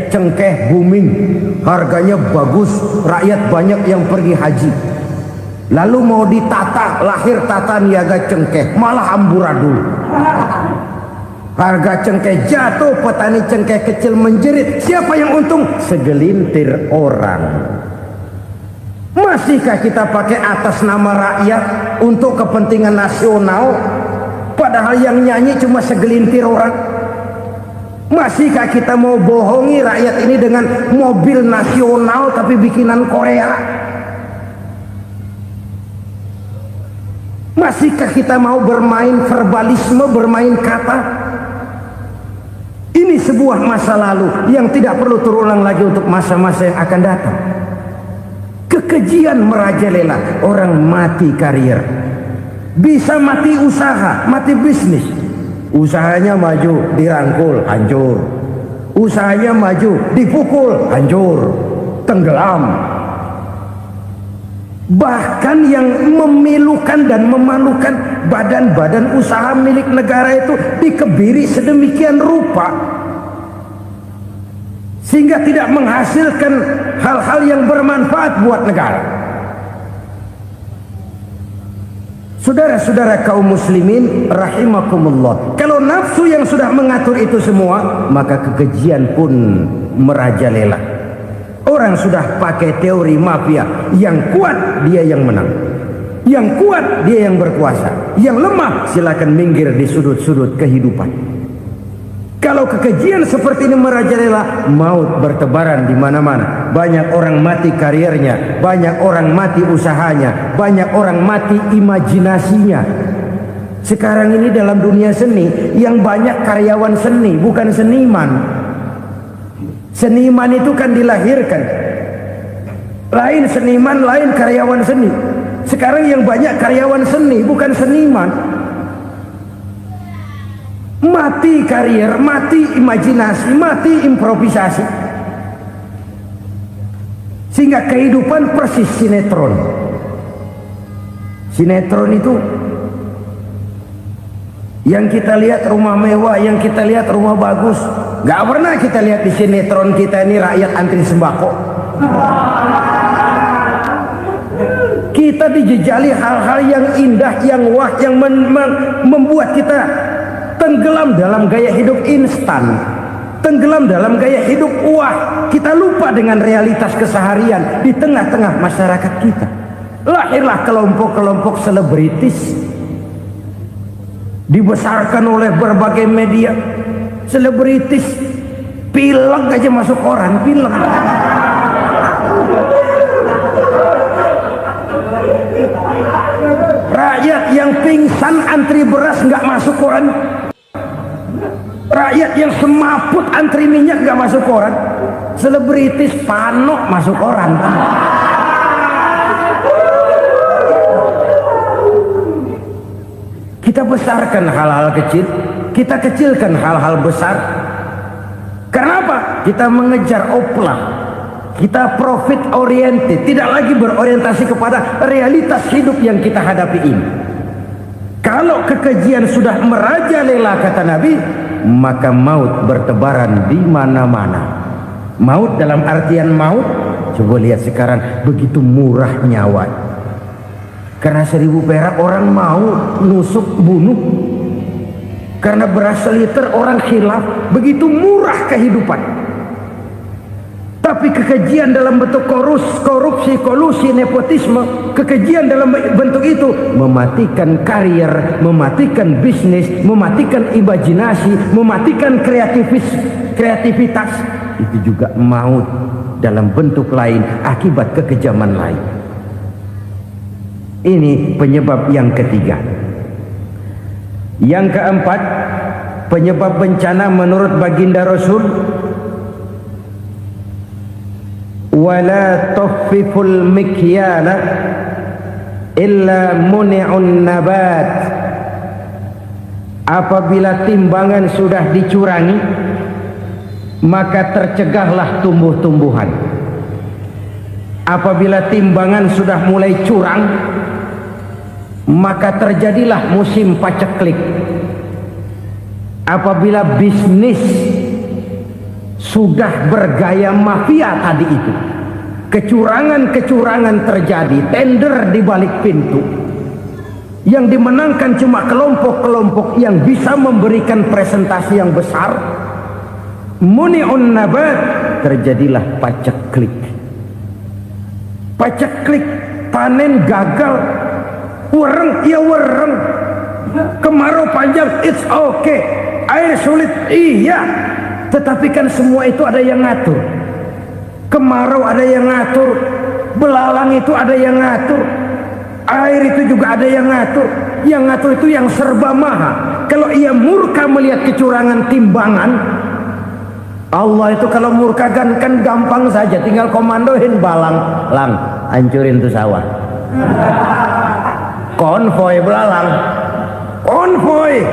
cengkeh booming, harganya bagus, rakyat banyak yang pergi haji. Lalu mau ditata, lahir tata niaga cengkeh, malah amburadul. Harga cengkeh jatuh, petani cengkeh kecil menjerit. Siapa yang untung? Segelintir orang. Masihkah kita pakai atas nama rakyat untuk kepentingan nasional, padahal yang nyanyi cuma segelintir orang? Masihkah kita mau bohongi rakyat ini dengan mobil nasional tapi bikinan Korea? Masihkah kita mau bermain verbalisme, bermain kata? Ini sebuah masa lalu yang tidak perlu terulang lagi untuk masa-masa yang akan datang. Kekejian merajalela, orang mati karir. Bisa mati usaha, mati bisnis. Usahanya maju, dirangkul, hancur. Usahanya maju, dipukul, hancur, tenggelam. Bahkan yang memilukan dan memalukan badan-badan usaha milik negara itu dikebiri sedemikian rupa sehingga tidak menghasilkan hal-hal yang bermanfaat buat negara. Saudara-saudara kaum muslimin rahimakumullah, kalau nafsu yang sudah mengatur itu semua, maka kekejian pun merajalela. Orang sudah pakai teori mafia, yang kuat dia yang menang, yang kuat dia yang berkuasa, yang lemah silakan minggir di sudut-sudut kehidupan. Kalau kekejian seperti ini merajalela, maut bertebaran di mana-mana. Banyak orang mati karirnya, banyak orang mati usahanya, banyak orang mati imajinasinya. Sekarang ini dalam dunia seni yang banyak karyawan seni, bukan seniman. Seniman itu kan dilahirkan, lain seniman, lain karyawan seni. Sekarang yang banyak karyawan seni, bukan seniman. Mati karir, mati imajinasi, mati improvisasi. Sehingga kehidupan persis sinetron. Sinetron itu yang kita lihat rumah mewah, yang kita lihat rumah bagus. Gak pernah kita lihat di sinetron kita ini rakyat antri sembako. Kita dijejali hal-hal yang indah, yang wah, yang membuat kita tenggelam dalam gaya hidup instan, tenggelam dalam gaya hidup wah. Kita lupa dengan realitas keseharian di tengah-tengah masyarakat kita. Lahirlah kelompok-kelompok selebritis, dibesarkan oleh berbagai media. Selebritis pilek aja masuk koran, pilek. Rakyat yang pingsan antri beras nggak masuk koran. Rakyat yang semaput antri minyak nggak masuk koran. Selebritis panok masuk koran. Kita besarkan hal-hal kecil, kita kecilkan hal-hal besar. Kenapa? Kita mengejar oplah, kita profit oriented, tidak lagi berorientasi kepada realitas hidup yang kita hadapi ini. Kalau kekejian sudah merajalela, kata Nabi, maka maut bertebaran di mana-mana. Maut dalam artian maut, coba lihat sekarang begitu murah nyawa. Karena 1000 perak orang mau nusuk bunuh. Karena beras seliter orang khilaf, begitu murah kehidupan. Tapi kekejian dalam bentuk korupsi, kolusi, nepotisme, kekejian dalam bentuk itu mematikan karier, mematikan bisnis, mematikan imajinasi, mematikan kreativitas. Itu juga maut dalam bentuk lain akibat kekejaman lain. Ini penyebab yang ketiga. Yang keempat, penyebab bencana menurut baginda Rasul, wala tuffiful mikyala illa muni'un nabat. Apabila timbangan sudah dicurangi, maka tercegahlah tumbuh-tumbuhan. Apabila timbangan sudah mulai curang, maka terjadilah musim paceklik. Apabila bisnis sudah bergaya mafia tadi itu, kecurangan-kecurangan terjadi, tender di balik pintu, yang dimenangkan cuma kelompok-kelompok yang bisa memberikan presentasi yang besar, muni'un nabat, terjadilah paceklik. Paceklik, panen gagal, wereng ya wereng, kemarau panjang it's okay, air sulit iya, tetapi kan semua itu ada yang ngatur. Kemarau ada yang ngatur, belalang itu ada yang ngatur, air itu juga ada yang ngatur. Yang ngatur itu yang serba maha. Kalau ia murka melihat kecurangan timbangan, Allah itu kalau murka kan gampang saja, tinggal komandoin balang, lang hancurin tuh sawah. Konvoy belalang, konvoy.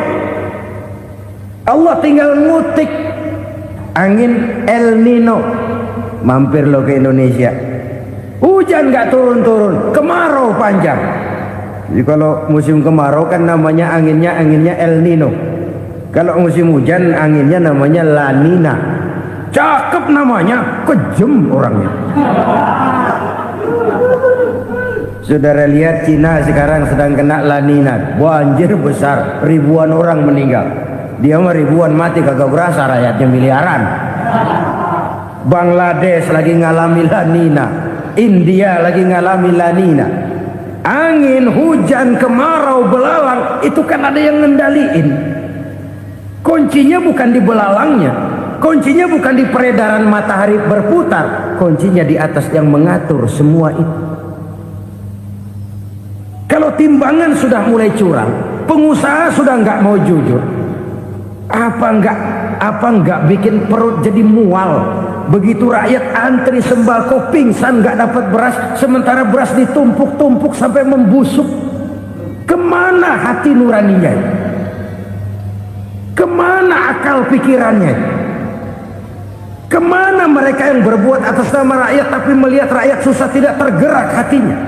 Allah tinggal ngutik angin El Nino, mampir lo ke Indonesia. Hujan nggak turun-turun, kemarau panjang. Jadi kalau musim kemarau kan namanya anginnya El Nino. Kalau musim hujan anginnya namanya La Nina. Cakep namanya, kejem orangnya. Saudara lihat Cina sekarang sedang kena La Nina, banjir besar, ribuan orang meninggal. Dia mah ribuan mati kagak berasa, rakyatnya miliaran. Bangladesh lagi ngalami La Nina, India lagi ngalami La Nina. Angin, hujan, kemarau, belalang itu kan ada yang ngendaliin. Kuncinya bukan di belalangnya, kuncinya bukan di peredaran matahari berputar, kuncinya di atas yang mengatur semua itu. Kalau timbangan sudah mulai curang, pengusaha sudah nggak mau jujur, apa nggak bikin perut jadi mual. Begitu rakyat antri sembako pingsan nggak dapat beras, sementara beras ditumpuk-tumpuk sampai membusuk. Kemana hati nuraninya? Kemana akal pikirannya? Kemana mereka yang berbuat atas nama rakyat tapi melihat rakyat susah tidak tergerak hatinya?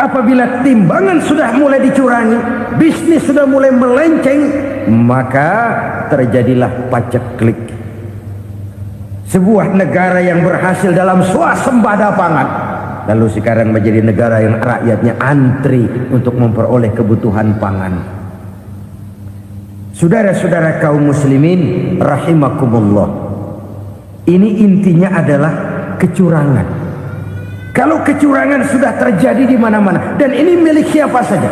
Apabila timbangan sudah mulai dicurangi, bisnis sudah mulai melenceng, maka terjadilah paceklik. Sebuah negara yang berhasil dalam swasembada pangan, lalu sekarang menjadi negara yang rakyatnya antri untuk memperoleh kebutuhan pangan. Saudara-saudara kaum muslimin rahimakumullah, ini intinya adalah kecurangan. Kalau kecurangan sudah terjadi di mana-mana, dan ini milik siapa saja,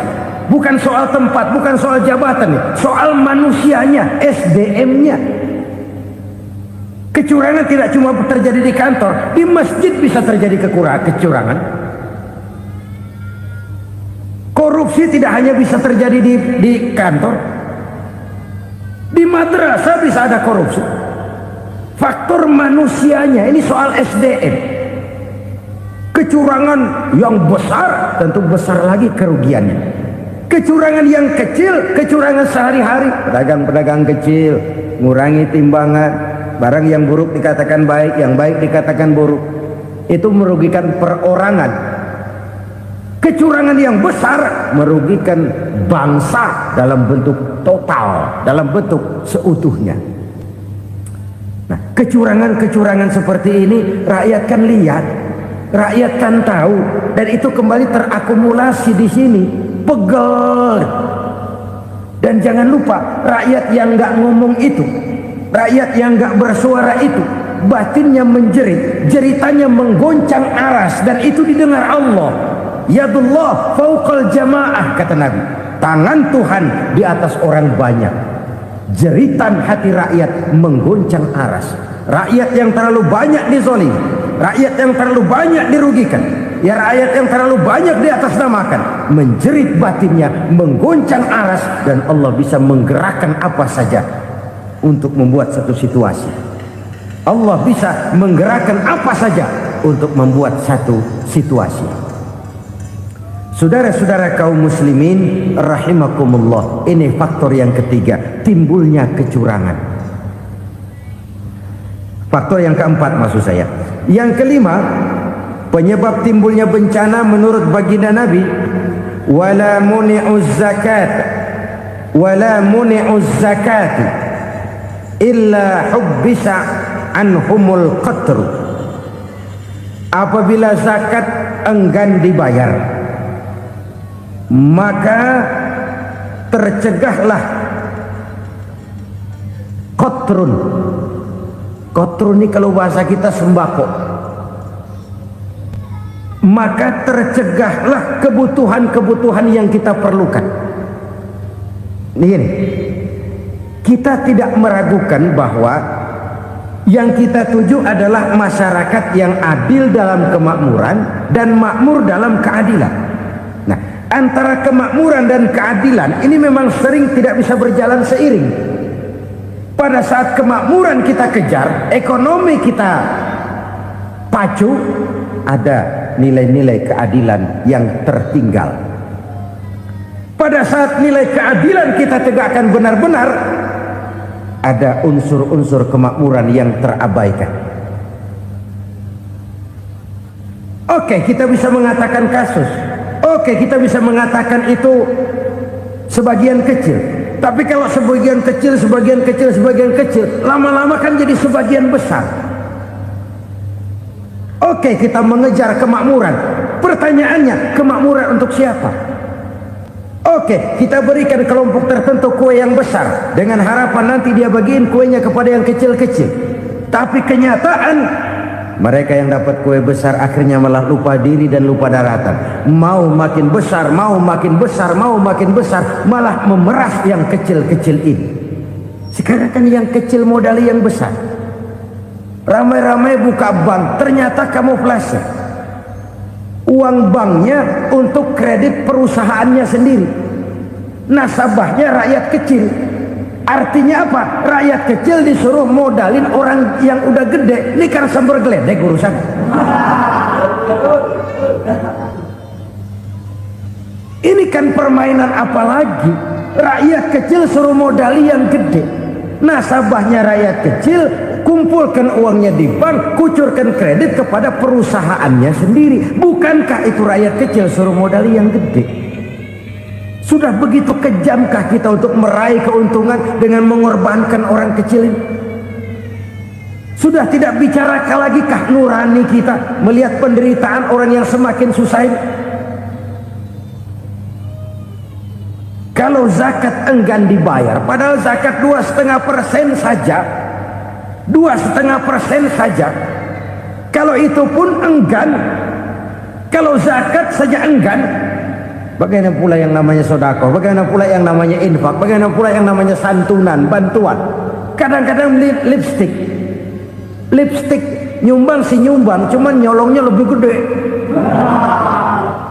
bukan soal tempat, bukan soal jabatan, soal manusianya, SDM-nya. Kecurangan tidak cuma terjadi di kantor, di masjid bisa terjadi kecurangan. Korupsi tidak hanya bisa terjadi di kantor, di madrasah bisa ada korupsi. faktor manusianya. Ini soal SDM. Kecurangan yang besar, tentu besar lagi kerugiannya. Kecurangan yang kecil, kecurangan sehari-hari. Pedagang-pedagang kecil ngurangi timbangan, barang yang buruk dikatakan baik, yang baik dikatakan buruk. Itu merugikan perorangan. Kecurangan yang besar merugikan bangsa dalam bentuk total, dalam bentuk seutuhnya. Nah, kecurangan-kecurangan seperti ini rakyat kan lihat, rakyat kan tahu, dan itu kembali terakumulasi di sini, pegel. Dan jangan lupa, rakyat yang nggak ngomong itu, rakyat yang nggak bersuara itu, batinnya menjerit, jeritannya menggoncang aras, dan itu didengar Allah. Yadullah fauqal jamaah, kata Nabi. Tangan Tuhan di atas orang banyak. Jeritan hati rakyat menggoncang aras. Rakyat yang terlalu banyak dizolim, rakyat yang terlalu banyak dirugikan, ya rakyat yang terlalu banyak di atas namakan, menjerit batinnya, menggoncang aras, dan Allah bisa menggerakkan apa saja untuk membuat satu situasi. Allah bisa menggerakkan apa saja untuk membuat satu situasi. Saudara-saudara kaum muslimin rahimakumullah, ini faktor yang ketiga, timbulnya kecurangan. Faktor yang keempat maksud saya. Yang kelima, penyebab timbulnya bencana menurut baginda Nabi, wala muni'uz zakat wala muni'uz zakat illa hubbisa anhumul qatru. Apabila zakat enggan dibayar, maka tercegahlah qatrun. Qatrun ini kalau bahasa kita sembako. Maka tercegahlah kebutuhan-kebutuhan yang kita perlukan. Ini, kita tidak meragukan bahwa yang kita tuju adalah masyarakat yang adil dalam kemakmuran dan makmur dalam keadilan. Nah, antara kemakmuran dan keadilan ini memang sering tidak bisa berjalan seiring. Pada saat kemakmuran kita kejar, ekonomi kita pacu, ada nilai-nilai keadilan yang tertinggal. Pada saat nilai keadilan kita tegakkan benar-benar, ada unsur-unsur kemakmuran yang terabaikan. Oke, kita bisa mengatakan kasus. Oke, kita bisa mengatakan itu sebagian kecil. Tapi kalau sebagian kecil, lama-lama kan jadi sebagian besar. Oke, kita mengejar kemakmuran. Pertanyaannya, kemakmuran untuk siapa? Oke, kita berikan kelompok tertentu kue yang besar dengan harapan nanti dia bagiin kuenya kepada yang kecil-kecil. Tapi kenyataan, mereka yang dapat kue besar akhirnya malah lupa diri dan lupa daratan. Mau makin besar, malah memeras yang kecil-kecil ini. Sekarang kan yang kecil modali yang besar. Ramai-ramai buka bank, ternyata kamuflase. Uang banknya untuk kredit perusahaannya sendiri. Nasabahnya rakyat kecil. Artinya apa? Rakyat kecil disuruh modalin orang yang udah gede. Ini kan sambar geledek urusan. Ini kan permainan apa lagi? Rakyat kecil suruh modali yang gede. Nasabahnya rakyat kecil, kumpulkan uangnya di bank, kucurkan kredit kepada perusahaannya sendiri. Bukankah itu rakyat kecil suruh modali yang gede? Sudah begitu kejamkah kita untuk meraih keuntungan dengan mengorbankan orang kecil ini? Sudah tidak bicarakah lagi kah nurani kita melihat penderitaan orang yang semakin susah ini? Kalau zakat enggan dibayar, padahal zakat 2,5% saja, 2,5% saja. Kalau itu pun enggan, kalau zakat saja enggan, bagaimana pula yang namanya sedekah? Bagaimana pula yang namanya infak? Bagaimana pula yang namanya santunan, bantuan? Kadang-kadang lipstick nyumbang si nyumbang, cuman nyolongnya lebih gede.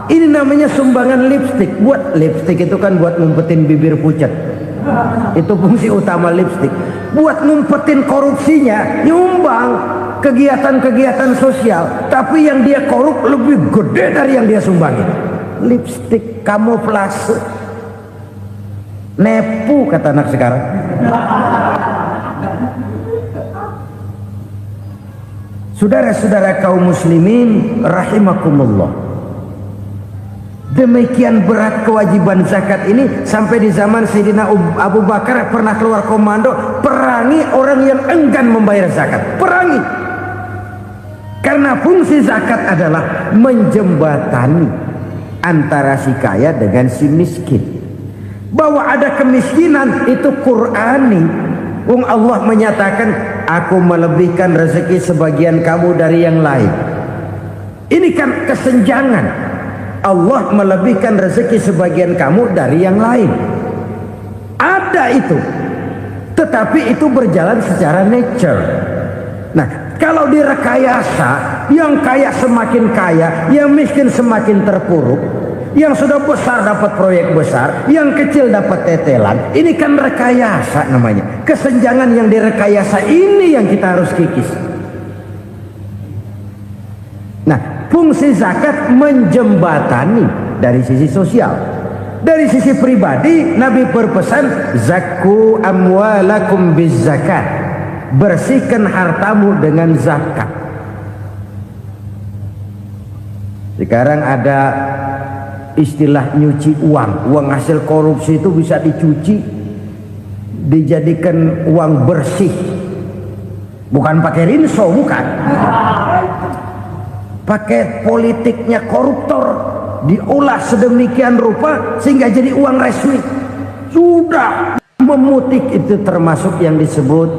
Ini namanya sumbangan lipstick. Buat lipstick itu kan buat ngumpetin bibir pucat. Itu fungsi utama lipstick. buat ngumpetin korupsinya, nyumbang kegiatan-kegiatan sosial, tapi yang dia korup lebih gede dari yang dia sumbangin. Lipstik, kamuflase, nepu kata anak sekarang. Saudara-saudara kaum muslimin rahimakumullah, demikian berat kewajiban zakat ini sampai di zaman Sayyidina Abu Bakar pernah keluar komando perangi orang yang enggan membayar zakat. Perangi, karena fungsi zakat adalah menjembatani antara si kaya dengan si miskin. Bahwa ada kemiskinan itu Qur'ani. Allah menyatakan, aku melebihkan rezeki sebagian kamu dari yang lain. Ini kan kesenjangan. Allah melebihkan rezeki sebagian kamu dari yang lain. Ada itu, tetapi itu berjalan secara nature. Nah, kalau direkayasa, yang kaya semakin kaya, yang miskin semakin terpuruk. Yang sudah besar dapat proyek besar, yang kecil dapat tetelan. Ini kan rekayasa namanya. Kesenjangan yang direkayasa ini yang kita harus kikis. Nah, fungsi zakat menjembatani dari sisi sosial. Dari sisi pribadi, Nabi berpesan, zakku amwalakum biz zakat. Bersihkan hartamu dengan zakat. Sekarang ada istilah nyuci uang. Uang hasil korupsi itu bisa dicuci, dijadikan uang bersih. Bukan pakai rinso, bukan. Pakai politiknya koruptor, diolah sedemikian rupa sehingga jadi uang resmi. Sudah memutik, itu termasuk yang disebut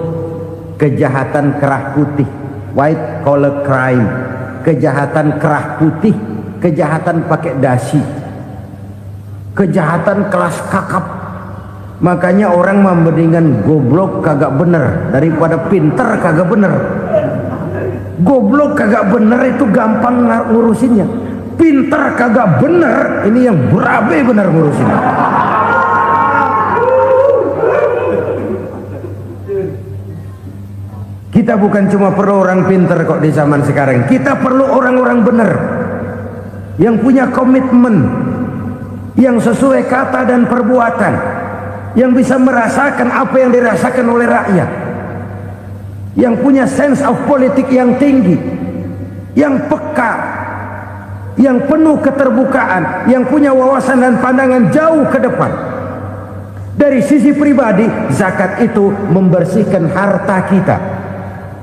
kejahatan kerah putih, white collar crime. Kejahatan kerah putih, kejahatan pakai dasi, kejahatan kelas kakap. Makanya orang mendingan goblok kagak bener daripada pinter kagak bener. Goblok kagak bener itu gampang ngurusinnya. Pinter kagak bener, ini yang berabe bener ngurusinnya. Kita bukan cuma perlu orang pinter kok di zaman sekarang. Kita perlu orang-orang bener yang punya komitmen, yang sesuai kata dan perbuatan, yang bisa merasakan apa yang dirasakan oleh rakyat, yang punya sense of politik yang tinggi, yang peka, yang penuh keterbukaan, yang punya wawasan dan pandangan jauh ke depan. Dari sisi pribadi, zakat itu membersihkan harta kita.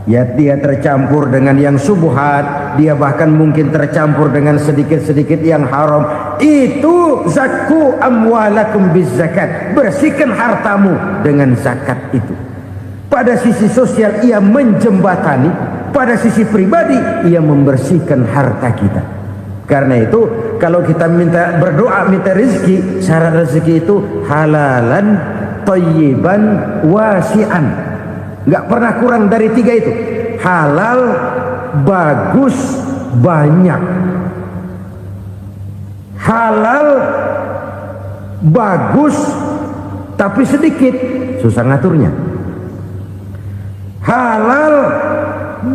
Ya, dia tercampur dengan yang subuhat, dia bahkan mungkin tercampur dengan sedikit-sedikit yang haram. Itu zakku amwalakum biz zakat. Bersihkan hartamu dengan zakat itu. Pada sisi sosial ia menjembatani, pada sisi pribadi ia membersihkan harta kita. Karena itu kalau kita minta berdoa minta rezeki, syarat rezeki itu halalan thayyiban wasi'an. Nggak pernah kurang dari 3 itu. Halal, bagus, banyak. Halal, bagus, tapi sedikit, susah ngaturnya. Halal,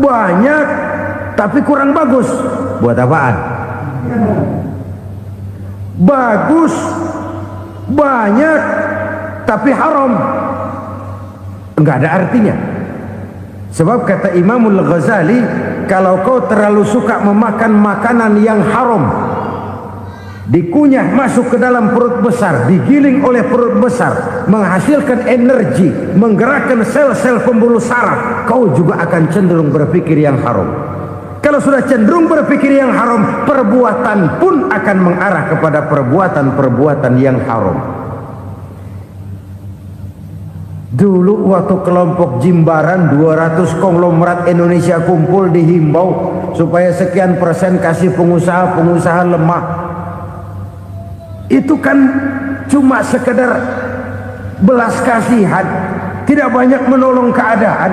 banyak, tapi kurang bagus, buat apaan? Bagus, banyak, tapi haram, enggak ada artinya. Sebab kata Imamul Ghazali, kalau kau terlalu suka memakan makanan yang haram, dikunyah masuk ke dalam perut besar, digiling oleh perut besar, menghasilkan energi, menggerakkan sel-sel pembuluh saraf, kau juga akan cenderung berpikir yang haram. Kalau sudah cenderung berpikir yang haram, perbuatan pun akan mengarah kepada perbuatan-perbuatan yang haram. Dulu waktu kelompok Jimbaran 200 konglomerat Indonesia kumpul, dihimbau supaya sekian persen kasih pengusaha-pengusaha lemah. Itu kan cuma sekedar belas kasihan, tidak banyak menolong keadaan.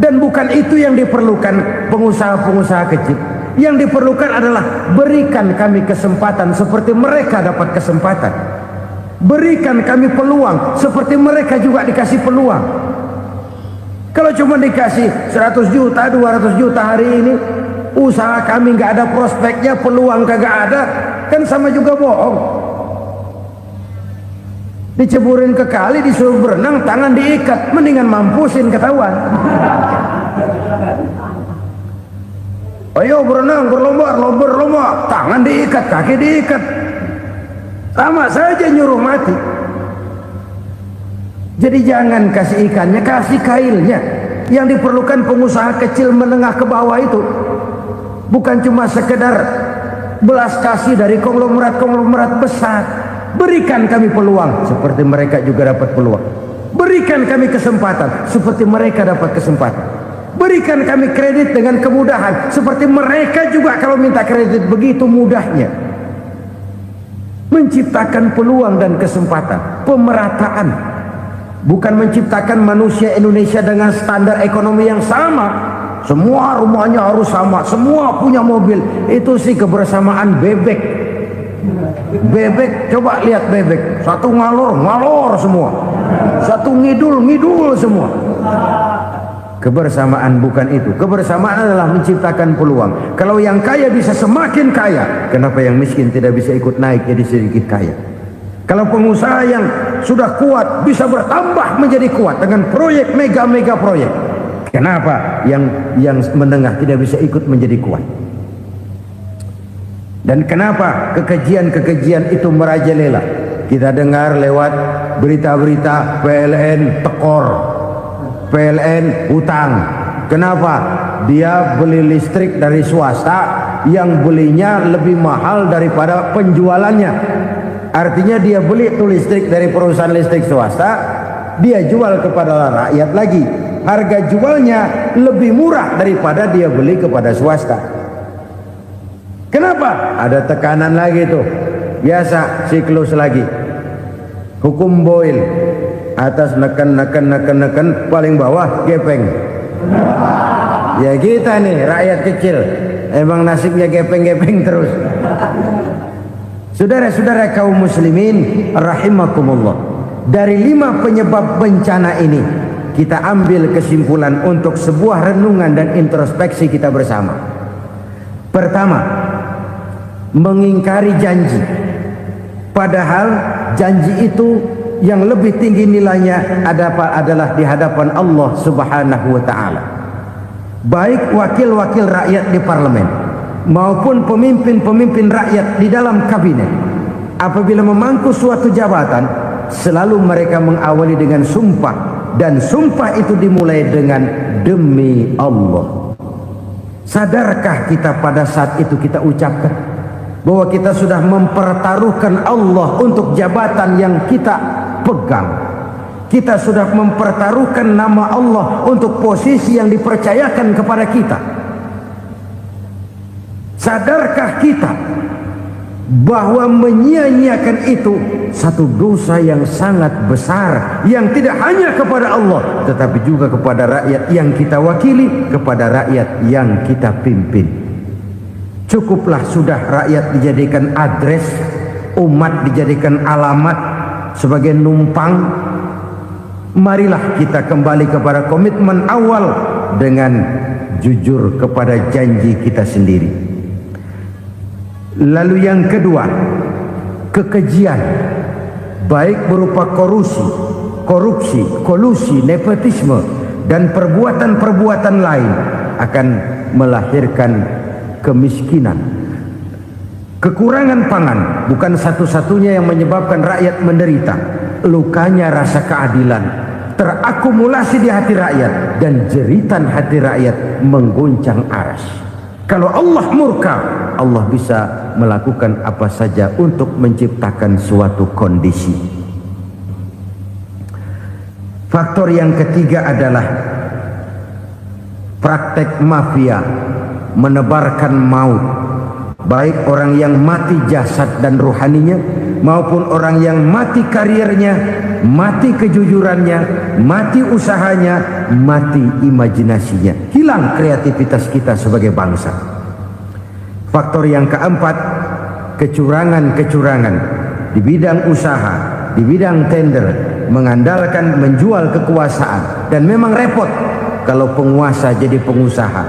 Dan bukan itu yang diperlukan pengusaha-pengusaha kecil. Yang diperlukan adalah berikan kami kesempatan seperti mereka dapat kesempatan. Berikan kami peluang seperti mereka juga dikasih peluang. Kalau cuma dikasih 100 juta, 200 juta hari ini, usaha kami nggak ada prospeknya, peluang kagak ada, kan sama juga bohong. Diceburin ke kali, disuruh berenang, tangan diikat, mendingan mampusin ketahuan. Ayo berenang, berlomba, tangan diikat, kaki diikat, sama saja nyuruh mati. Jadi jangan kasih ikannya, kasih kailnya. Yang diperlukan pengusaha kecil menengah ke bawah itu bukan cuma sekedar belas kasih dari konglomerat besar. Berikan kami peluang seperti mereka juga dapat peluang. Berikan kami kesempatan seperti mereka dapat kesempatan. Berikan kami kredit dengan kemudahan seperti mereka juga kalau minta kredit begitu mudahnya. Menciptakan peluang dan kesempatan, pemerataan. Bukan menciptakan manusia Indonesia dengan standar ekonomi yang sama. Semua rumahnya harus sama, semua punya mobil. Itu sih kebersamaan bebek. Bebek, coba lihat bebek. Satu ngalor semua. Satu ngidul semua. Kebersamaan bukan itu. Kebersamaan adalah menciptakan peluang. Kalau yang kaya bisa semakin kaya, kenapa yang miskin tidak bisa ikut naik jadi sedikit kaya? Kalau pengusaha yang sudah kuat bisa bertambah menjadi kuat dengan proyek mega proyek, kenapa yang menengah tidak bisa ikut menjadi kuat? Dan kenapa kekejian itu merajalela? Kita dengar lewat berita-berita PLN tekor, PLN hutang. Kenapa? Dia beli listrik dari swasta yang belinya lebih mahal daripada penjualannya. Artinya dia beli itu listrik dari perusahaan listrik swasta, dia jual kepada rakyat lagi. Harga jualnya lebih murah daripada dia beli kepada swasta. Kenapa? Ada tekanan lagi tuh. Biasa siklus lagi. Hukum Boyle. Atas neken, paling bawah gepeng. Ya kita nih rakyat kecil, emang nasibnya gepeng terus. Saudara-saudara kaum muslimin rahimakumullah, dari 5 penyebab bencana ini kita ambil kesimpulan untuk sebuah renungan dan introspeksi kita bersama. Pertama, mengingkari janji, padahal janji itu yang lebih tinggi nilainya adalah di hadapan Allah Subhanahu wa ta'ala. Baik wakil-wakil rakyat di parlemen maupun pemimpin-pemimpin rakyat di dalam kabinet, apabila memangku suatu jabatan, selalu mereka mengawali dengan sumpah, dan sumpah itu dimulai dengan demi Allah. Sadarkah kita pada saat itu kita ucapkan bahwa kita sudah mempertaruhkan Allah untuk jabatan yang kita pegang? Kita sudah mempertaruhkan nama Allah untuk posisi yang dipercayakan kepada kita. Sadarkah kita bahwa menyia-nyiakan itu satu dosa yang sangat besar, yang tidak hanya kepada Allah tetapi juga kepada rakyat yang kita wakili, kepada rakyat yang kita pimpin. Cukuplah sudah rakyat dijadikan adres, umat dijadikan alamat sebagai numpang. Marilah kita kembali kepada komitmen awal dengan jujur kepada janji kita sendiri. Lalu yang kedua, kekejian, baik berupa korupsi, kolusi, nepotisme, dan perbuatan-perbuatan lain akan melahirkan kemiskinan. Kekurangan pangan bukan satu-satunya yang menyebabkan rakyat menderita. Lukanya rasa keadilan terakumulasi di hati rakyat, dan jeritan hati rakyat mengguncang aras. Kalau Allah murka, Allah bisa melakukan apa saja untuk menciptakan suatu kondisi. Faktor yang ketiga adalah praktek mafia menebarkan maut, baik orang yang mati jasad dan rohaninya maupun orang yang mati karirnya, mati kejujurannya, mati usahanya, mati imajinasinya. Hilang kreativitas kita sebagai bangsa. Faktor yang keempat, kecurangan-kecurangan di bidang usaha, di bidang tender, mengandalkan menjual kekuasaan. Dan memang repot kalau penguasa jadi pengusaha.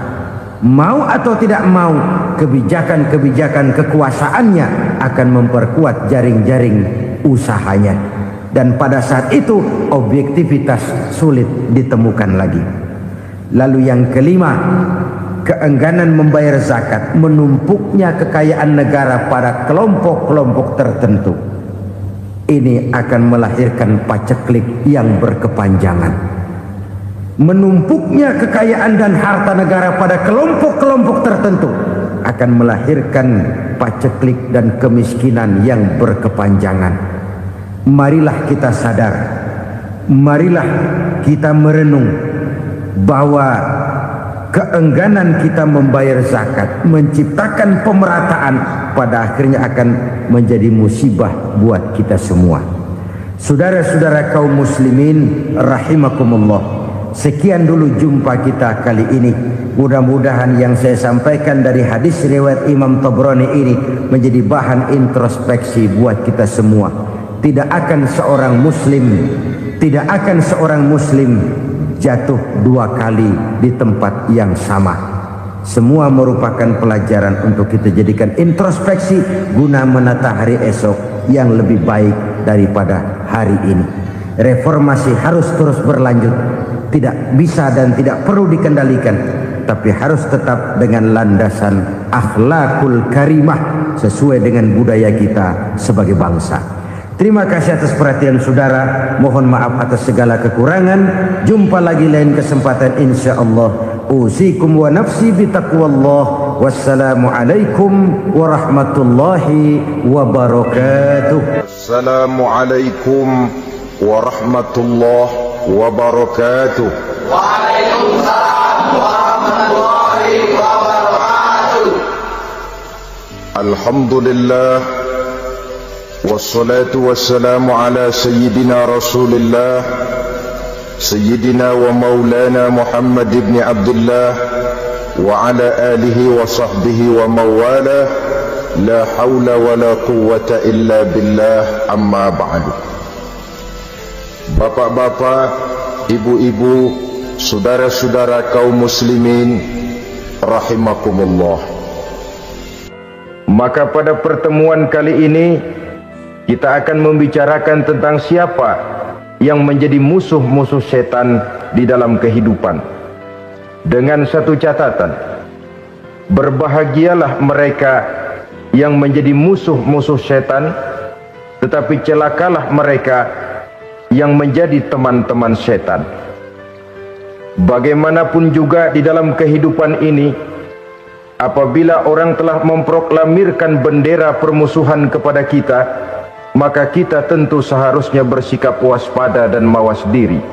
Mau atau tidak mau, kebijakan-kebijakan kekuasaannya akan memperkuat jaring-jaring usahanya. Dan pada saat itu objektivitas sulit ditemukan lagi. Lalu yang kelima, keengganan membayar zakat, menumpuknya kekayaan negara pada kelompok-kelompok tertentu. Ini akan melahirkan paceklik yang berkepanjangan. Menumpuknya kekayaan dan harta negara pada kelompok-kelompok tertentu akan melahirkan paceklik dan kemiskinan yang berkepanjangan. Marilah kita sadar, marilah kita merenung bahwa keengganan kita membayar zakat, menciptakan pemerataan, pada akhirnya akan menjadi musibah buat kita semua. Saudara-saudara kaum muslimin rahimakumullah, sekian dulu jumpa kita kali ini. Mudah-mudahan yang saya sampaikan dari hadis riwayat Imam Tabrani ini menjadi bahan introspeksi buat kita semua. Tidak akan seorang muslim jatuh dua kali di tempat yang sama. Semua merupakan pelajaran untuk kita jadikan introspeksi guna menata hari esok yang lebih baik daripada hari ini. Reformasi harus terus berlanjut, tidak bisa dan tidak perlu dikendalikan, tapi harus tetap dengan landasan akhlakul karimah sesuai dengan budaya kita sebagai bangsa. Terima kasih atas perhatian saudara. Mohon maaf atas segala kekurangan. Jumpa lagi lain kesempatan insyaallah. Usikum wa nafsi bitaqwallah. Wassalamualaikum warahmatullahi wabarakatuh. Assalamualaikum warahmatullahi wabarakatuh. Waalaikumsalam warahmatullahi wabarakatuh. Alhamdulillah, wassalatu wassalamu ala sayyidina rasulillah, sayyidina wa maulana Muhammad ibn Abdullah wa ala alihi wa sahbihi wa mawala, la hawla wa la quwwata illa billah, amma ba'du. Bapak-bapak, ibu-ibu, saudara-saudara kaum muslimin rahimakumullah. Maka pada pertemuan kali ini kita akan membicarakan tentang siapa yang menjadi musuh-musuh setan di dalam kehidupan. Dengan satu catatan, berbahagialah mereka yang menjadi musuh-musuh setan, tetapi celakalah mereka yang menjadi teman-teman setan. Bagaimanapun juga di dalam kehidupan ini, apabila orang telah memproklamirkan bendera permusuhan kepada kita, maka kita tentu seharusnya bersikap waspada dan mawas diri.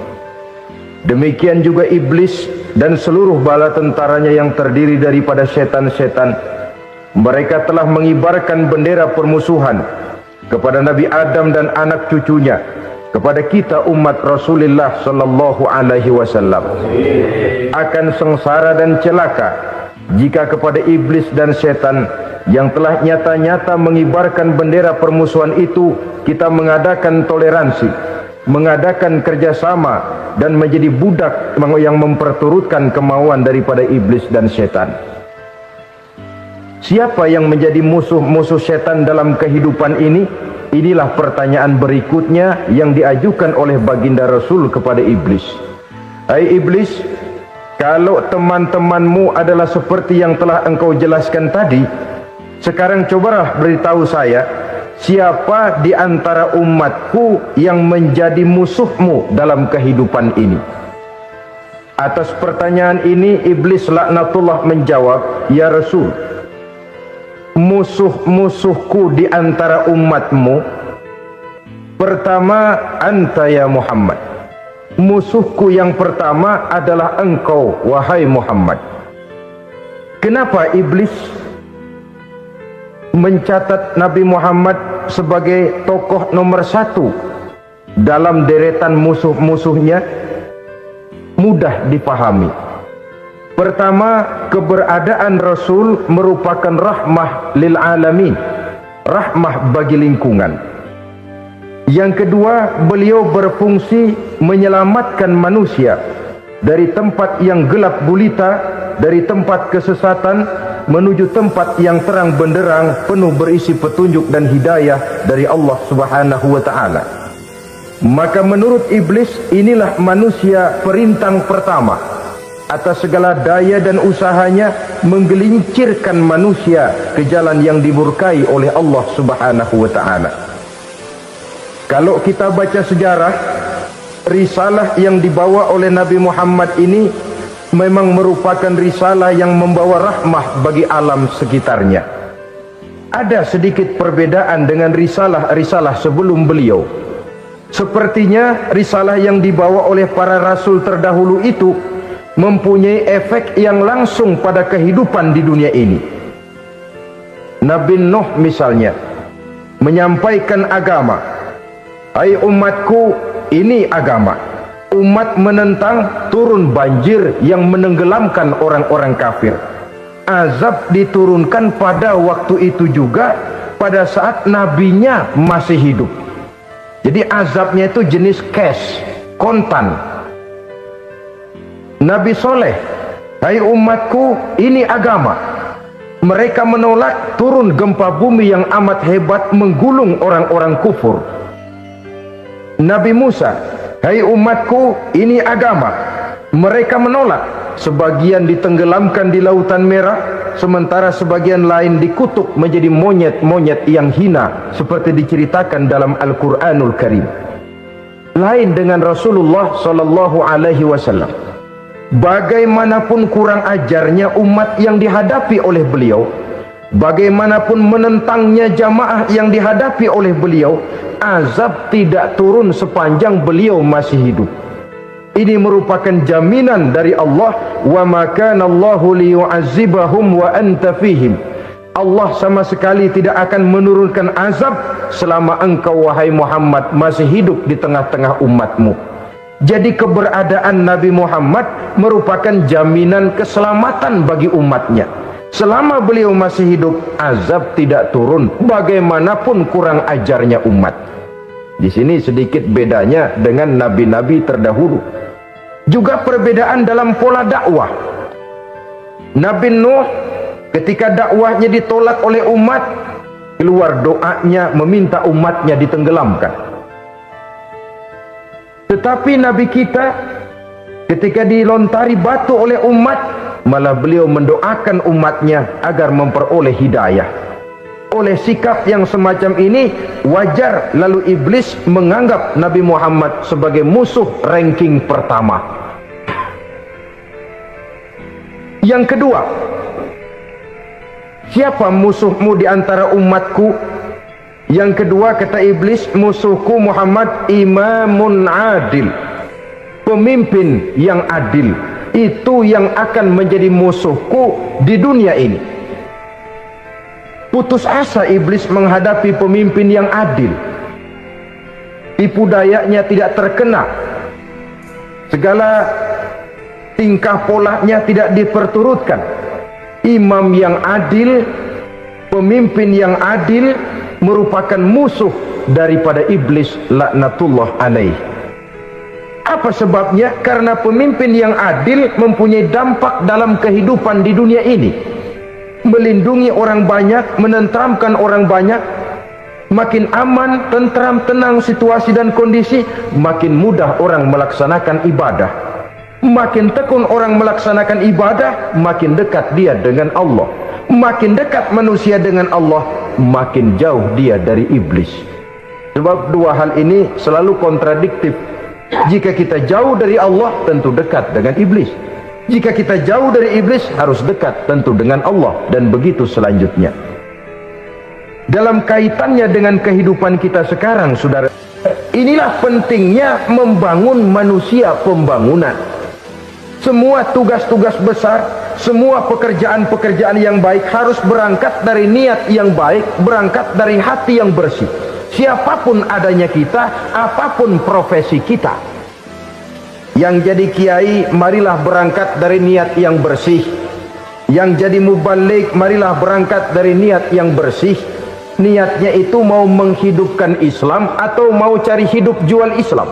Demikian juga iblis dan seluruh bala tentaranya yang terdiri daripada setan-setan. Mereka telah mengibarkan bendera permusuhan kepada Nabi Adam dan anak cucunya, kepada kita umat Rasulullah sallallahu alaihi wasallam. Akan sengsara dan celaka jika kepada iblis dan setan yang telah nyata-nyata mengibarkan bendera permusuhan itu kita mengadakan toleransi, mengadakan kerjasama, dan menjadi budak yang memperturutkan kemauan daripada iblis dan setan. Siapa yang menjadi musuh-musuh setan dalam kehidupan ini? Inilah pertanyaan berikutnya yang diajukan oleh baginda Rasul kepada iblis. Hai iblis, kalau teman-temanmu adalah seperti yang telah engkau jelaskan tadi, sekarang cobalah beritahu saya, siapa di antara umatku yang menjadi musuhmu dalam kehidupan ini? Atas pertanyaan ini iblis laknatullah menjawab, ya Rasul, musuh-musuhku di antara umatmu, pertama anta ya Muhammad. Musuhku yang pertama adalah engkau, wahai Muhammad. Kenapa iblis mencatat Nabi Muhammad sebagai tokoh nomor satu dalam deretan musuh-musuhnya? Mudah dipahami. Pertama, keberadaan Rasul merupakan rahmah lil alamin, rahmah bagi lingkungan. Yang kedua, beliau berfungsi menyelamatkan manusia dari tempat yang gelap gulita, dari tempat kesesatan menuju tempat yang terang benderang penuh berisi petunjuk dan hidayah dari Allah Subhanahu wa taala. Maka menurut iblis, inilah manusia perintang pertama atas segala daya dan usahanya menggelincirkan manusia ke jalan yang dimurkai oleh Allah Subhanahu wa taala. Kalau kita baca sejarah, risalah yang dibawa oleh Nabi Muhammad ini memang merupakan risalah yang membawa rahmah bagi alam sekitarnya. Ada sedikit perbedaan dengan risalah-risalah sebelum beliau. Sepertinya risalah yang dibawa oleh para rasul terdahulu itu mempunyai efek yang langsung pada kehidupan di dunia ini. Nabi Nuh misalnya menyampaikan agama. Hai umatku, ini agama. Umat menentang, turun banjir yang menenggelamkan orang-orang kafir. Azab diturunkan pada waktu itu juga, pada saat nabinya masih hidup. Jadi azabnya itu jenis cash, kontan. Nabi Soleh, hai umatku, ini agama. Mereka menolak, turun gempa bumi yang amat hebat menggulung orang-orang kufur. Nabi Musa, hai umatku, ini agama. Mereka menolak, sebagian ditenggelamkan di Lautan Merah, sementara sebagian lain dikutuk menjadi monyet-monyet yang hina, seperti diceritakan dalam Al-Quranul Karim. Lain dengan Rasulullah Sallallahu Alaihi Wasallam. Bagaimanapun kurang ajarnya umat yang dihadapi oleh beliau, bagaimanapun menentangnya jamaah yang dihadapi oleh beliau, azab tidak turun sepanjang beliau masih hidup. Ini merupakan jaminan dari Allah, wa ma kana Allahu liyu'azzibahum wa anta fihim. Allah sama sekali tidak akan menurunkan azab selama engkau wahai Muhammad masih hidup di tengah-tengah umatmu. Jadi keberadaan Nabi Muhammad merupakan jaminan keselamatan bagi umatnya. Selama beliau masih hidup, azab tidak turun bagaimanapun kurang ajarnya umat. Di sini sedikit bedanya dengan nabi-nabi terdahulu. Juga perbedaan dalam pola dakwah. Nabi Nuh ketika dakwahnya ditolak oleh umat, keluar doanya meminta umatnya ditenggelamkan. Tetapi Nabi kita ketika dilontari batu oleh umat, malah beliau mendoakan umatnya agar memperoleh hidayah. Oleh sikap yang semacam ini, wajar lalu iblis menganggap Nabi Muhammad sebagai musuh ranking pertama. Yang kedua, siapa musuhmu di antara umatku? Yang kedua kata iblis, musuhku Muhammad imamun adil, pemimpin yang adil. Itu yang akan menjadi musuhku di dunia ini. Putus asa iblis menghadapi pemimpin yang adil. Tipu dayanya tidak terkena, segala tingkah polanya tidak diperturutkan. Imam yang adil, pemimpin yang adil merupakan musuh daripada iblis laknatullah alaih. Apa sebabnya? Karena pemimpin yang adil mempunyai dampak dalam kehidupan di dunia ini. Melindungi orang banyak, menenteramkan orang banyak. Makin aman, tentram, tenang situasi dan kondisi, makin mudah orang melaksanakan ibadah. Makin tekun orang melaksanakan ibadah, makin dekat dia dengan Allah. Makin dekat manusia dengan Allah, makin jauh dia dari iblis. Sebab dua hal ini selalu kontradiktif. Jika kita jauh dari Allah, tentu dekat dengan iblis. Jika kita jauh dari iblis, harus dekat tentu dengan Allah, dan begitu selanjutnya. Dalam kaitannya dengan kehidupan kita sekarang, saudara, inilah pentingnya membangun manusia pembangunan. Semua tugas-tugas besar, semua pekerjaan-pekerjaan yang baik harus berangkat dari niat yang baik, berangkat dari hati yang bersih. Siapapun adanya kita, apapun profesi kita. Yang jadi kiai, marilah berangkat dari niat yang bersih. Yang jadi mubaligh, marilah berangkat dari niat yang bersih. Niatnya itu mau menghidupkan Islam atau mau cari hidup jual Islam.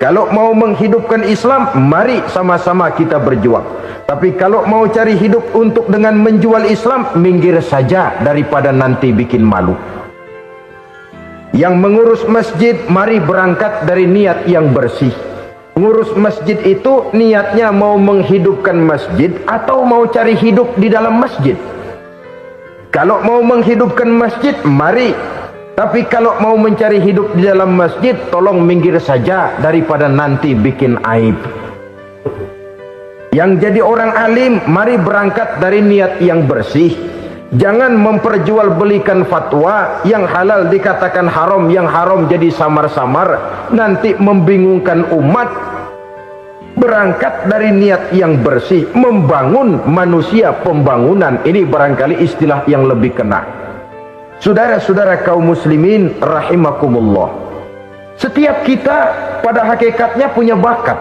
Kalau mau menghidupkan Islam, mari sama-sama kita berjuang. Tapi kalau mau cari hidup untuk dengan menjual Islam, minggir saja daripada nanti bikin malu. Yang mengurus masjid, mari berangkat dari niat yang bersih. Ngurus masjid itu niatnya mau menghidupkan masjid atau mau cari hidup di dalam masjid. Kalau mau menghidupkan masjid, mari. Tapi kalau mau mencari hidup di dalam masjid, tolong minggir saja daripada nanti bikin aib. Yang jadi orang alim, mari berangkat dari niat yang bersih. Jangan memperjualbelikan fatwa yang halal dikatakan haram, yang haram jadi samar-samar, nanti membingungkan umat. Berangkat dari niat yang bersih, membangun manusia, pembangunan. Ini barangkali istilah yang lebih kena. Saudara-saudara kaum muslimin rahimakumullah, setiap kita pada hakikatnya punya bakat.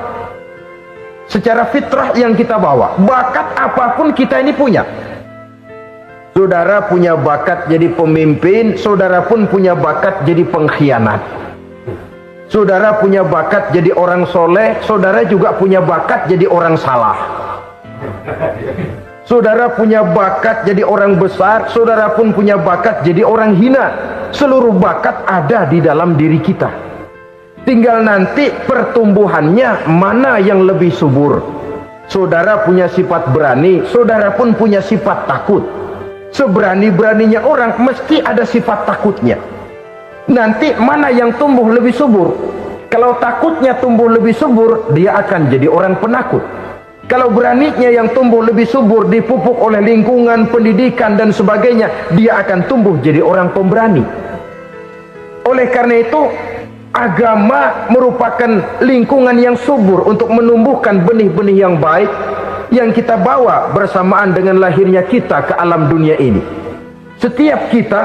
Secara fitrah yang kita bawa, bakat apapun kita ini punya. Saudara punya bakat jadi pemimpin, saudara pun punya bakat jadi pengkhianat. Saudara punya bakat jadi orang soleh, saudara juga punya bakat jadi orang salah. Saudara punya bakat jadi orang besar, saudara pun punya bakat jadi orang hina. Seluruh bakat ada di dalam diri kita. Tinggal nanti pertumbuhannya mana yang lebih subur. Saudara punya sifat berani, saudara pun punya sifat takut. Seberani-beraninya orang mesti ada sifat takutnya. Nanti mana yang tumbuh lebih subur? Kalau takutnya tumbuh lebih subur, dia akan jadi orang penakut. Kalau beraninya yang tumbuh lebih subur, dipupuk oleh lingkungan, pendidikan dan sebagainya, dia akan tumbuh jadi orang pemberani. Oleh karena itu, agama merupakan lingkungan yang subur untuk menumbuhkan benih-benih yang baik yang kita bawa bersamaan dengan lahirnya kita ke alam dunia ini. Setiap kita,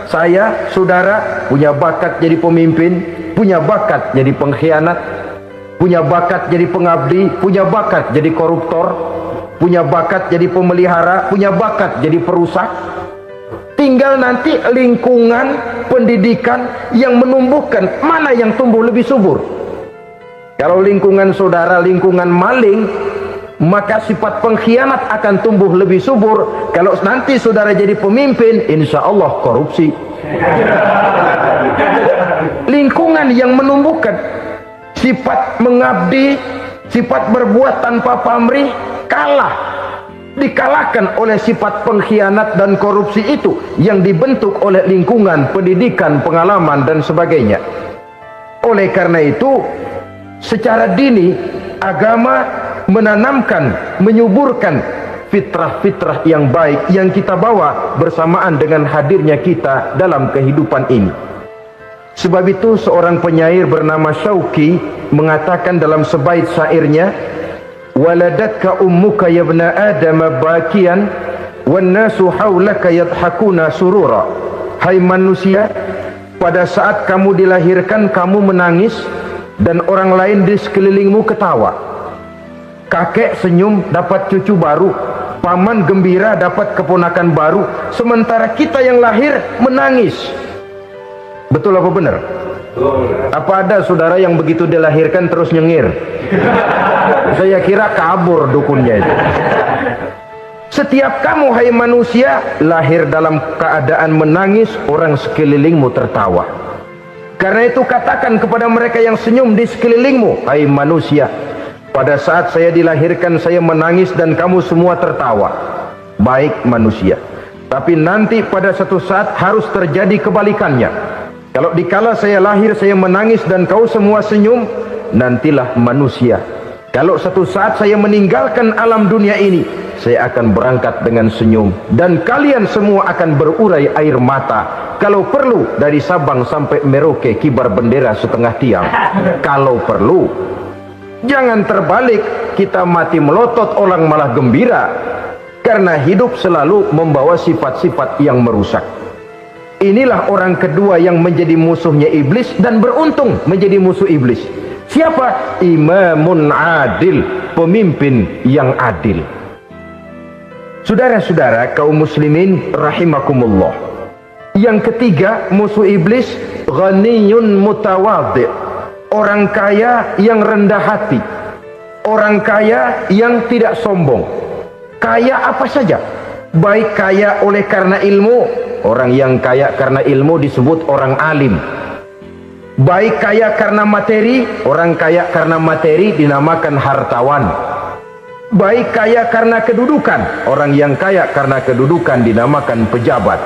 saya, saudara, punya bakat jadi pemimpin, punya bakat jadi pengkhianat, punya bakat jadi pengabdi, punya bakat jadi koruptor, punya bakat jadi pemelihara, punya bakat jadi perusak. Tinggal nanti lingkungan pendidikan yang menumbuhkan mana yang tumbuh lebih subur. Kalau lingkungan saudara lingkungan maling, maka sifat pengkhianat akan tumbuh lebih subur. Kalau nanti saudara jadi pemimpin, insya Allah korupsi. Lingkungan yang menumbuhkan sifat mengabdi, sifat berbuat tanpa pamrih, dikalahkan oleh sifat pengkhianat dan korupsi itu yang dibentuk oleh lingkungan, pendidikan, pengalaman dan sebagainya. Oleh karena itu, secara dini agama menanamkan, menyuburkan fitrah-fitrah yang baik yang kita bawa bersamaan dengan hadirnya kita dalam kehidupan ini. Sebab itu seorang penyair bernama Syauqi mengatakan dalam sebaik syairnya, waladatka ummuka ya ibna adam bakian wan nasu haulaka yadhakuna surura. Hai manusia, pada saat kamu dilahirkan kamu menangis dan orang lain di sekelilingmu ketawa. Kakek senyum dapat cucu baru, paman gembira dapat keponakan baru, sementara kita yang lahir menangis. Betul apa benar? Apa ada saudara yang begitu dilahirkan terus nyengir? Saya kira kabur dukunnya itu. Setiap kamu hai manusia lahir dalam keadaan menangis, orang sekelilingmu tertawa. Karena itu katakan kepada mereka yang senyum di sekelilingmu, hai manusia, pada saat saya dilahirkan saya menangis dan kamu semua tertawa. Baik manusia, tapi nanti pada satu saat harus terjadi kebalikannya. Kalau dikala saya lahir saya menangis dan kau semua senyum, nantilah manusia. Kalau satu saat saya meninggalkan alam dunia ini, saya akan berangkat dengan senyum dan kalian semua akan berurai air mata. Kalau perlu dari Sabang sampai Merauke kibar bendera setengah tiang. Kalau perlu, jangan terbalik, kita mati melotot orang malah gembira. Karena hidup selalu membawa sifat-sifat yang merusak. Inilah orang kedua yang menjadi musuhnya iblis dan beruntung menjadi musuh iblis. Siapa? Imamun adil, pemimpin yang adil. Saudara-saudara kaum muslimin rahimakumullah. Yang ketiga musuh iblis, ghaniyun mutawadhi', orang kaya yang rendah hati, orang kaya yang tidak sombong. Kaya apa saja, baik kaya oleh karena ilmu, orang yang kaya karena ilmu disebut orang alim. Baik kaya karena materi, orang kaya karena materi dinamakan hartawan. Baik kaya karena kedudukan, orang yang kaya karena kedudukan dinamakan pejabat.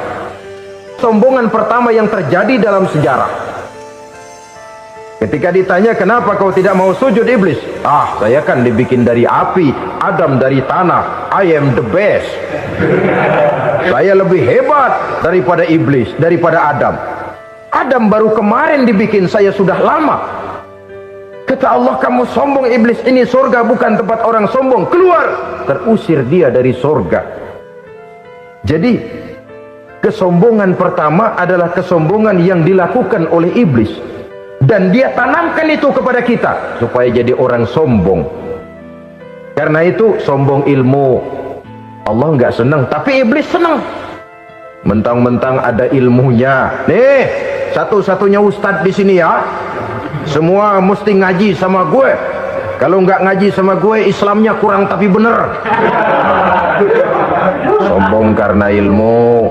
Sombongan pertama yang terjadi dalam sejarah, ketika ditanya kenapa kau tidak mau sujud iblis, saya kan dibikin dari api, Adam dari tanah, I am the best. Saya lebih hebat daripada iblis, daripada Adam. Adam baru kemarin dibikin, saya sudah lama. Kata Allah, kamu sombong iblis, ini surga bukan tempat orang sombong, keluar. Terusir dia dari surga. Jadi kesombongan pertama adalah kesombongan yang dilakukan oleh iblis, dan dia tanamkan itu kepada kita supaya jadi orang sombong. Karena itu sombong ilmu, Allah nggak senang, tapi iblis senang. Mentang-mentang ada ilmunya, nih satu-satunya ustadz di sini ya, semua mesti ngaji sama gue. Kalau nggak ngaji sama gue, Islamnya kurang tapi bener. Sombong karena ilmu,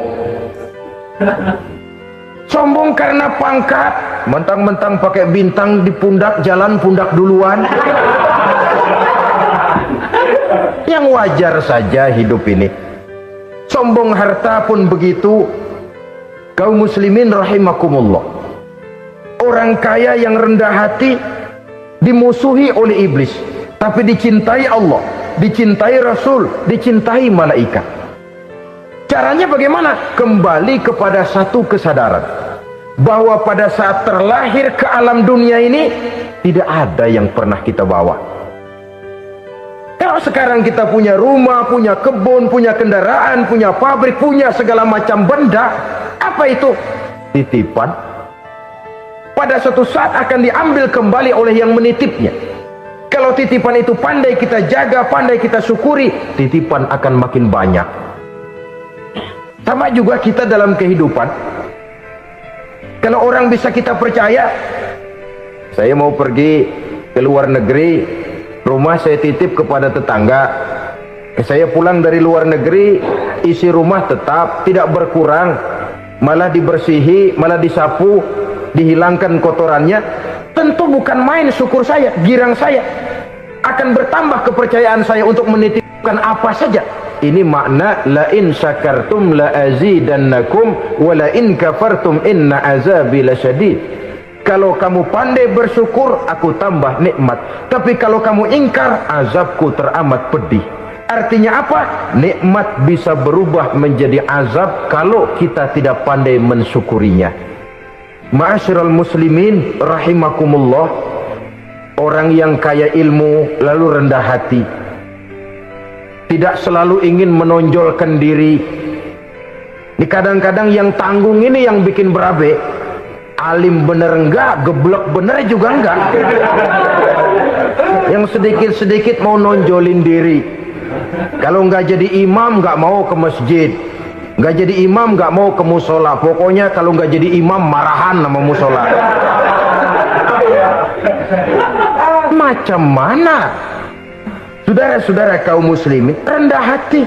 sombong karena pangkat, mentang-mentang pakai bintang di pundak, jalan pundak duluan. Yang wajar saja hidup ini. Sombong harta pun begitu. Kaum muslimin rahimakumullah, orang kaya yang rendah hati dimusuhi oleh iblis, tapi dicintai Allah, dicintai Rasul, dicintai malaikat. Caranya bagaimana? Kembali kepada satu kesadaran bahwa pada saat terlahir ke alam dunia ini tidak ada yang pernah kita bawa. Kalau sekarang kita punya rumah, punya kebun, punya kendaraan, punya pabrik, punya segala macam benda, apa itu? Titipan. Pada suatu saat akan diambil kembali oleh yang menitipnya. Kalau titipan itu pandai kita jaga, pandai kita syukuri, titipan akan makin banyak. Sama juga kita dalam kehidupan. Kalau orang bisa kita percaya, saya mau pergi ke luar negeri, rumah saya titip kepada tetangga. Saya pulang dari luar negeri, isi rumah tetap tidak berkurang, malah dibersihi, malah disapu, dihilangkan kotorannya. Tentu bukan main syukur saya, girang saya. Akan bertambah kepercayaan saya untuk menitipkan apa saja. Ini makna la in syakartum la azidannakum wa la in kafartum inna azabi lasyadid. Kalau kamu pandai bersyukur, aku tambah nikmat. Tapi kalau kamu ingkar, azabku teramat pedih. Artinya apa? Nikmat bisa berubah menjadi azab kalau kita tidak pandai mensyukurinya. Ma'asyiral muslimin rahimakumullah, orang yang kaya ilmu lalu rendah hati, tidak selalu ingin menonjolkan diri. Kadang-kadang yang tanggung ini yang bikin berabe. Alim bener enggak, geblek bener juga enggak. Yang sedikit-sedikit mau nonjolin diri. Kalau enggak jadi imam enggak mau ke masjid, enggak jadi imam enggak mau ke musola. Pokoknya kalau enggak jadi imam marahan sama musola. Macam mana? Saudara-saudara kaum muslimin, rendah hati,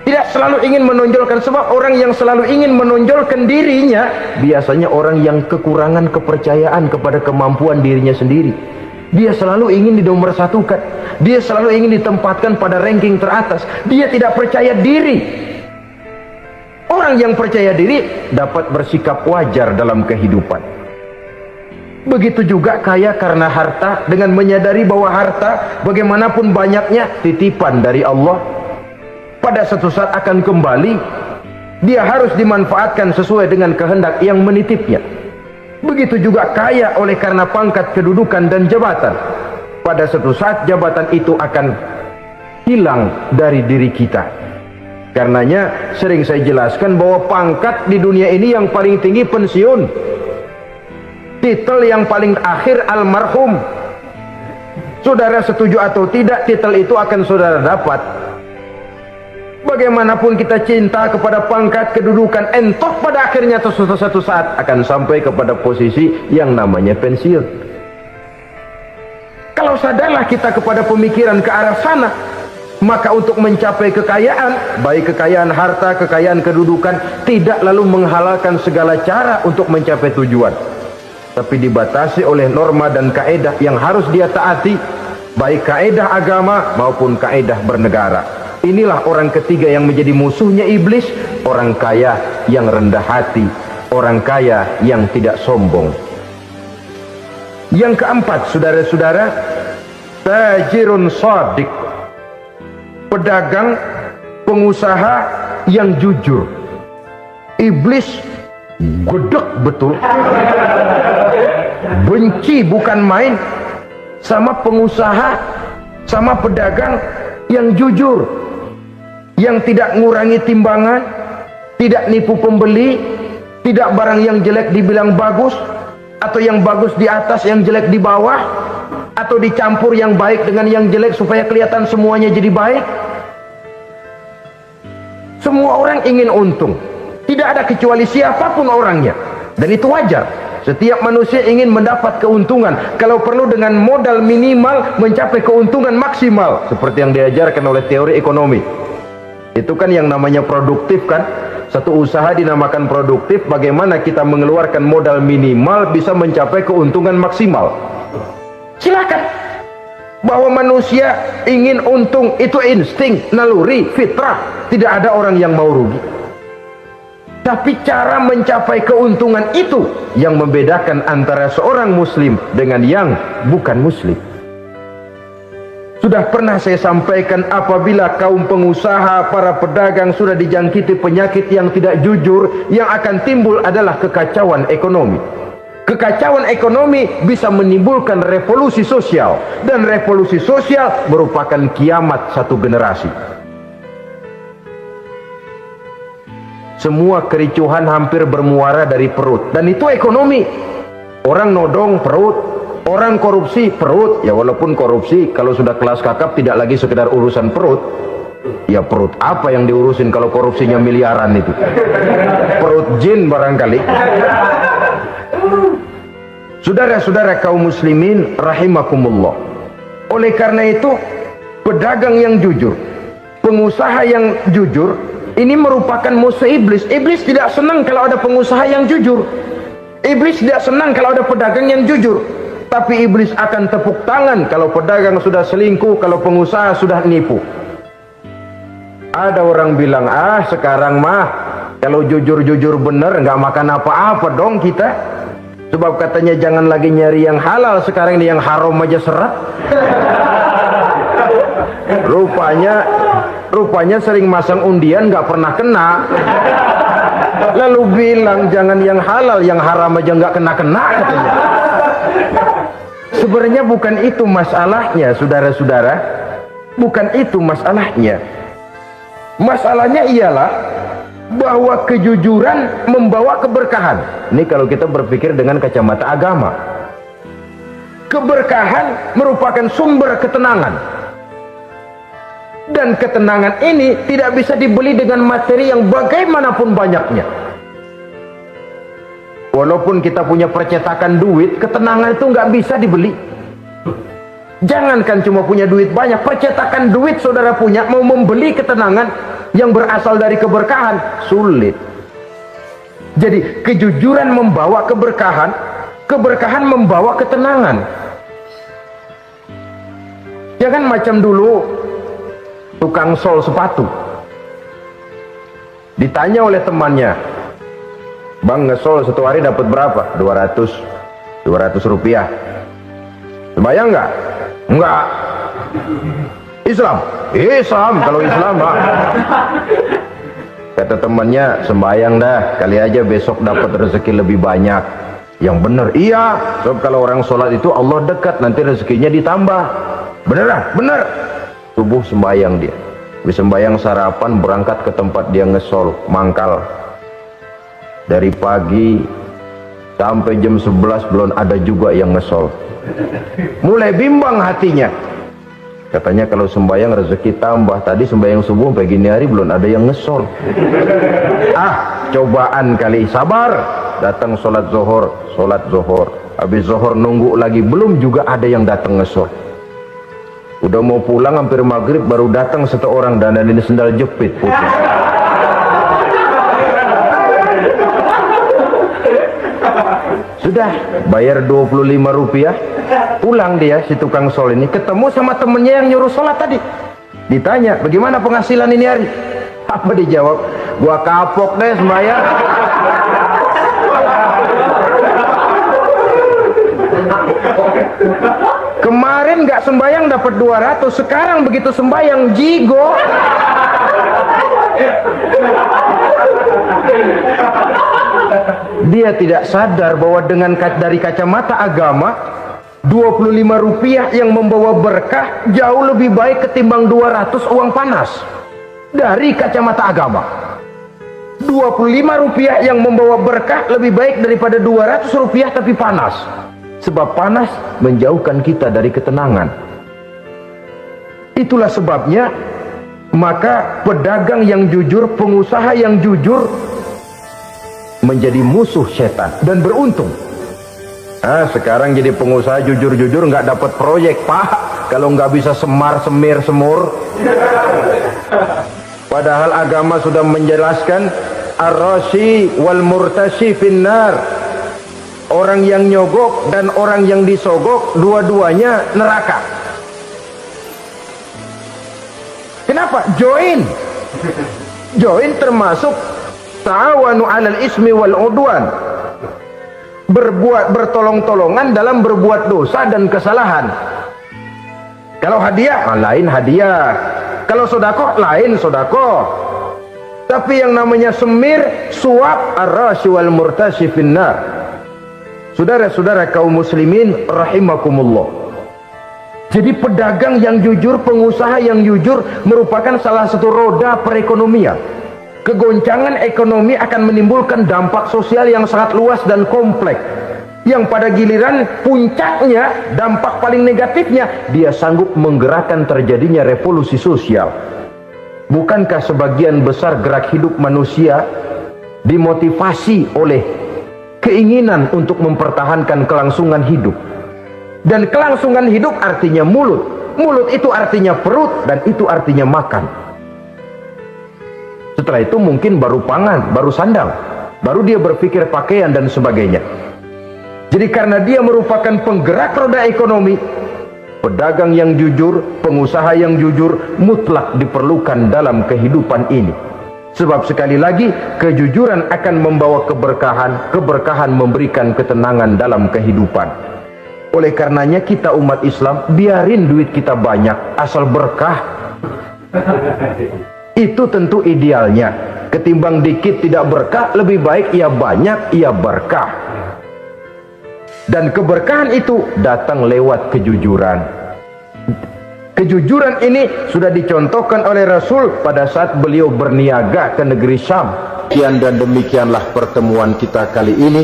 tidak selalu ingin menonjolkan. Sebab orang yang selalu ingin menonjolkan dirinya biasanya orang yang kekurangan kepercayaan kepada kemampuan dirinya sendiri. Dia selalu ingin dinomorsatukan, dia selalu ingin ditempatkan pada ranking teratas. Dia tidak percaya diri. Orang yang percaya diri dapat bersikap wajar dalam kehidupan. Begitu juga kaya karena harta, dengan menyadari bahwa harta bagaimanapun banyaknya titipan dari Allah, pada suatu saat akan kembali. Dia harus dimanfaatkan sesuai dengan kehendak yang menitipnya. Begitu juga kaya oleh karena pangkat, kedudukan dan jabatan, pada suatu saat jabatan itu akan hilang dari diri kita. Karenanya sering saya jelaskan bahwa pangkat di dunia ini yang paling tinggi pensiun. Titel yang paling akhir almarhum. Saudara setuju atau tidak, titel itu akan saudara dapat. Bagaimanapun kita cinta kepada pangkat, kedudukan, entok pada akhirnya suatu saat akan sampai kepada posisi yang namanya pensiun. sadarlah kita kepada pemikiran ke arah sana, maka untuk mencapai kekayaan, baik kekayaan harta, kekayaan kedudukan, tidak lalu menghalalkan segala cara untuk mencapai tujuan, tapi dibatasi oleh norma dan kaedah yang harus dia taati, baik kaedah agama maupun kaedah bernegara. Inilah orang ketiga yang menjadi musuhnya iblis, orang kaya yang rendah hati, orang kaya yang tidak sombong. Yang keempat, saudara-saudara, tajirun shadiq, pedagang, pengusaha yang jujur. Iblis gedek betul, benci bukan main sama pengusaha, sama pedagang yang jujur, yang tidak ngurangi timbangan, tidak nipu pembeli, tidak barang yang jelek dibilang bagus, atau yang bagus di atas yang jelek di bawah, atau dicampur yang baik dengan yang jelek supaya kelihatan semuanya jadi baik. Semua orang ingin untung, tidak ada kecuali siapapun orangnya, dan itu wajar. Setiap manusia ingin mendapat keuntungan, kalau perlu dengan modal minimal mencapai keuntungan maksimal, seperti yang diajarkan oleh teori ekonomi. Itu kan yang namanya produktif kan. Satu usaha dinamakan produktif, bagaimana kita mengeluarkan modal minimal bisa mencapai keuntungan maksimal. Silakan. Bahwa manusia ingin untung itu insting, naluri, fitrah, tidak ada orang yang mau rugi. Tapi cara mencapai keuntungan itu yang membedakan antara seorang muslim dengan yang bukan muslim. Sudah pernah saya sampaikan, apabila kaum pengusaha, para pedagang sudah dijangkiti penyakit yang tidak jujur, yang akan timbul adalah kekacauan ekonomi. Kekacauan ekonomi bisa menimbulkan revolusi sosial, dan revolusi sosial merupakan kiamat satu generasi. Semua kericuhan hampir bermuara dari perut, dan itu ekonomi. Orang nodong perut, orang korupsi perut. Ya walaupun korupsi kalau sudah kelas kakap tidak lagi sekedar urusan perut. Ya perut apa yang diurusin kalau korupsinya miliaran itu? Perut jin barangkali. Saudara-saudara kaum muslimin rahimakumullah. Oleh karena itu, pedagang yang jujur, pengusaha yang jujur, ini merupakan musuh iblis. Iblis tidak senang kalau ada pengusaha yang jujur. Iblis tidak senang kalau ada pedagang yang jujur. Tapi iblis akan tepuk tangan kalau pedagang sudah selingkuh, kalau pengusaha sudah nipu. Ada orang bilang, sekarang mah kalau jujur-jujur bener nggak makan apa-apa dong kita. Sebab katanya jangan lagi nyari yang halal, sekarang ini yang haram aja seret. Rupanya sering masang undian nggak pernah kena. Lalu bilang jangan yang halal, yang haram aja nggak kena-kena katanya. Sebenarnya bukan itu masalahnya, saudara-saudara. Bukan itu masalahnya. Masalahnya ialah bahwa kejujuran membawa keberkahan. Ini kalau kita berpikir dengan kacamata agama. Keberkahan merupakan sumber ketenangan. Dan ketenangan ini tidak bisa dibeli dengan materi yang bagaimanapun banyaknya. Walaupun kita punya percetakan duit, ketenangan itu nggak bisa dibeli. Jangankan cuma punya duit banyak, percetakan duit saudara punya, mau membeli ketenangan yang berasal dari keberkahan sulit. Jadi kejujuran membawa keberkahan, keberkahan membawa ketenangan. Jangan macam dulu tukang sol sepatu, ditanya oleh temannya, "Bang, ngesol satu hari dapat berapa?" 200 rupiah. Sembayang nggak? Enggak. Islam kalau Islam kata temannya, sembayang dah, kali aja besok dapat rezeki lebih banyak. Yang benar, iya, sebab kalau orang sholat itu Allah dekat, nanti rezekinya ditambah. Bener. Subuh sembayang dia, habis sembayang sarapan berangkat ke tempat dia ngesol, mangkal. Dari pagi sampai jam 11 belum ada juga yang ngesol. Mulai bimbang hatinya. Katanya kalau sembahyang rezeki tambah. Tadi sembahyang subuh sampai gini hari belum ada yang ngesol. Cobaan kali. Sabar. Datang sholat zuhur. Habis zuhur nunggu lagi, belum juga ada yang datang ngesol. Udah mau pulang hampir maghrib baru datang satu orang dandanin sendal jepit putih. Sudah bayar 25 rupiah, pulang dia si tukang sol ini, ketemu sama temennya yang nyuruh sholat tadi. Ditanya, bagaimana penghasilan ini hari? Apa dijawab? Gua kapok deh sembahyang. Kemarin nggak sembahyang dapat 200, sekarang begitu sembahyang jigo. Dia tidak sadar bahwa dengan dari kacamata agama 25 rupiah yang membawa berkah jauh lebih baik ketimbang 200 uang panas. Dari kacamata agama 25 rupiah yang membawa berkah lebih baik daripada 200 rupiah tapi panas. Sebab panas menjauhkan kita dari ketenangan. Itulah sebabnya maka pedagang yang jujur, pengusaha yang jujur menjadi musuh setan dan beruntung. Sekarang jadi pengusaha jujur-jujur nggak dapat proyek, Pak, kalau nggak bisa semar semir semur. Padahal agama sudah menjelaskan ar-rashi wal murtashi finnar. Orang yang nyogok dan orang yang disogok dua-duanya neraka. Kenapa? Join termasuk ta'awanu 'alal ismi wal 'udwan. Bertolong-tolongan dalam berbuat dosa dan kesalahan. Kalau hadiah, lain hadiah. Kalau sodako, lain sodako. Tapi yang namanya semir, suap, ar-rashi wal murtashi finnar. Saudara-saudara kaum muslimin rahimakumullah. Jadi pedagang yang jujur, pengusaha yang jujur merupakan salah satu roda perekonomian. Kegoncangan ekonomi akan menimbulkan dampak sosial yang sangat luas dan kompleks, yang pada giliran puncaknya, dampak paling negatifnya, dia sanggup menggerakkan terjadinya revolusi sosial. Bukankah sebagian besar gerak hidup manusia dimotivasi oleh keinginan untuk mempertahankan kelangsungan hidup? Dan kelangsungan hidup artinya mulut. Mulut itu artinya perut, dan itu artinya makan. Setelah itu mungkin baru pangan, baru sandang, baru dia berpikir pakaian dan sebagainya. Jadi karena dia merupakan penggerak roda ekonomi, pedagang yang jujur, pengusaha yang jujur mutlak diperlukan dalam kehidupan ini. Sebab sekali lagi kejujuran akan membawa keberkahan, keberkahan memberikan ketenangan dalam kehidupan. Oleh karenanya kita umat Islam biarin duit kita banyak asal berkah. Itu tentu idealnya. Ketimbang dikit tidak berkah, lebih baik ia banyak, ia berkah. Dan keberkahan itu datang lewat kejujuran. Kejujuran ini sudah dicontohkan oleh Rasul pada saat beliau berniaga ke negeri Syam. Sekian dan demikianlah pertemuan kita kali ini.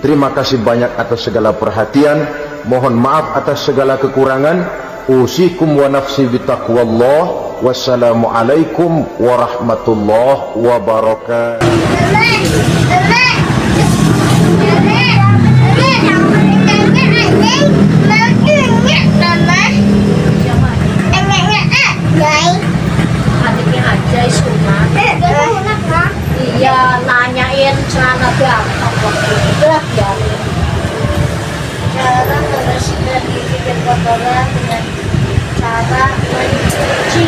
Terima kasih banyak atas segala perhatian. Mohon maaf atas segala kekurangan. Usikum wa nafsi bitaqwallah. Wassalamualaikum warahmatullahi wabarakatuh. Adiknya aja sunat. Iya, nanyain celana gampang waktu itu lah biarin. Cara membersihkan gigi dan kotoran dengan cara mencuci.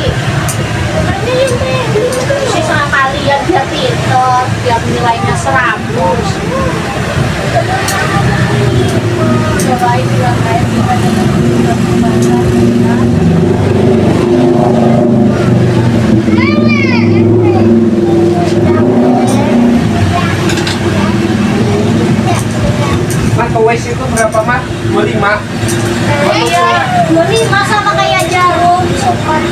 Cuci sama kalian biar pintar, biar nilainya 100. Cobain bilang kayak kita dengan Mak, ke WC itu berapa, Mak? 25. iya, 25 sama kayak jarum super.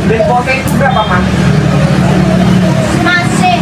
Dan pote itu berapa, Mak? Masih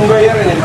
belum bayar ini.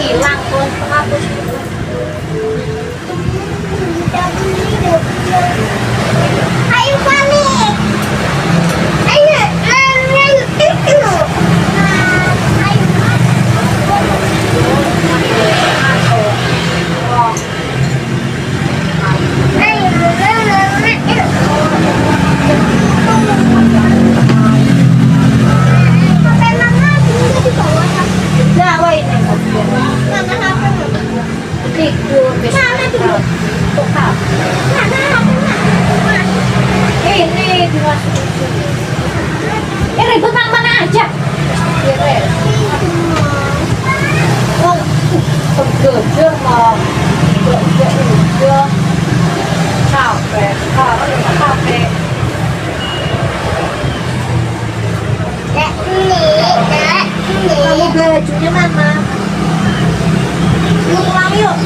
Hilang pun penghapus. Ayo balik. Ayo, ini dimasukin. Ribut mana aja. Oh, pegel mau. Udah. Capek. Capek. Kamu bajunya mana? Pulang yuk.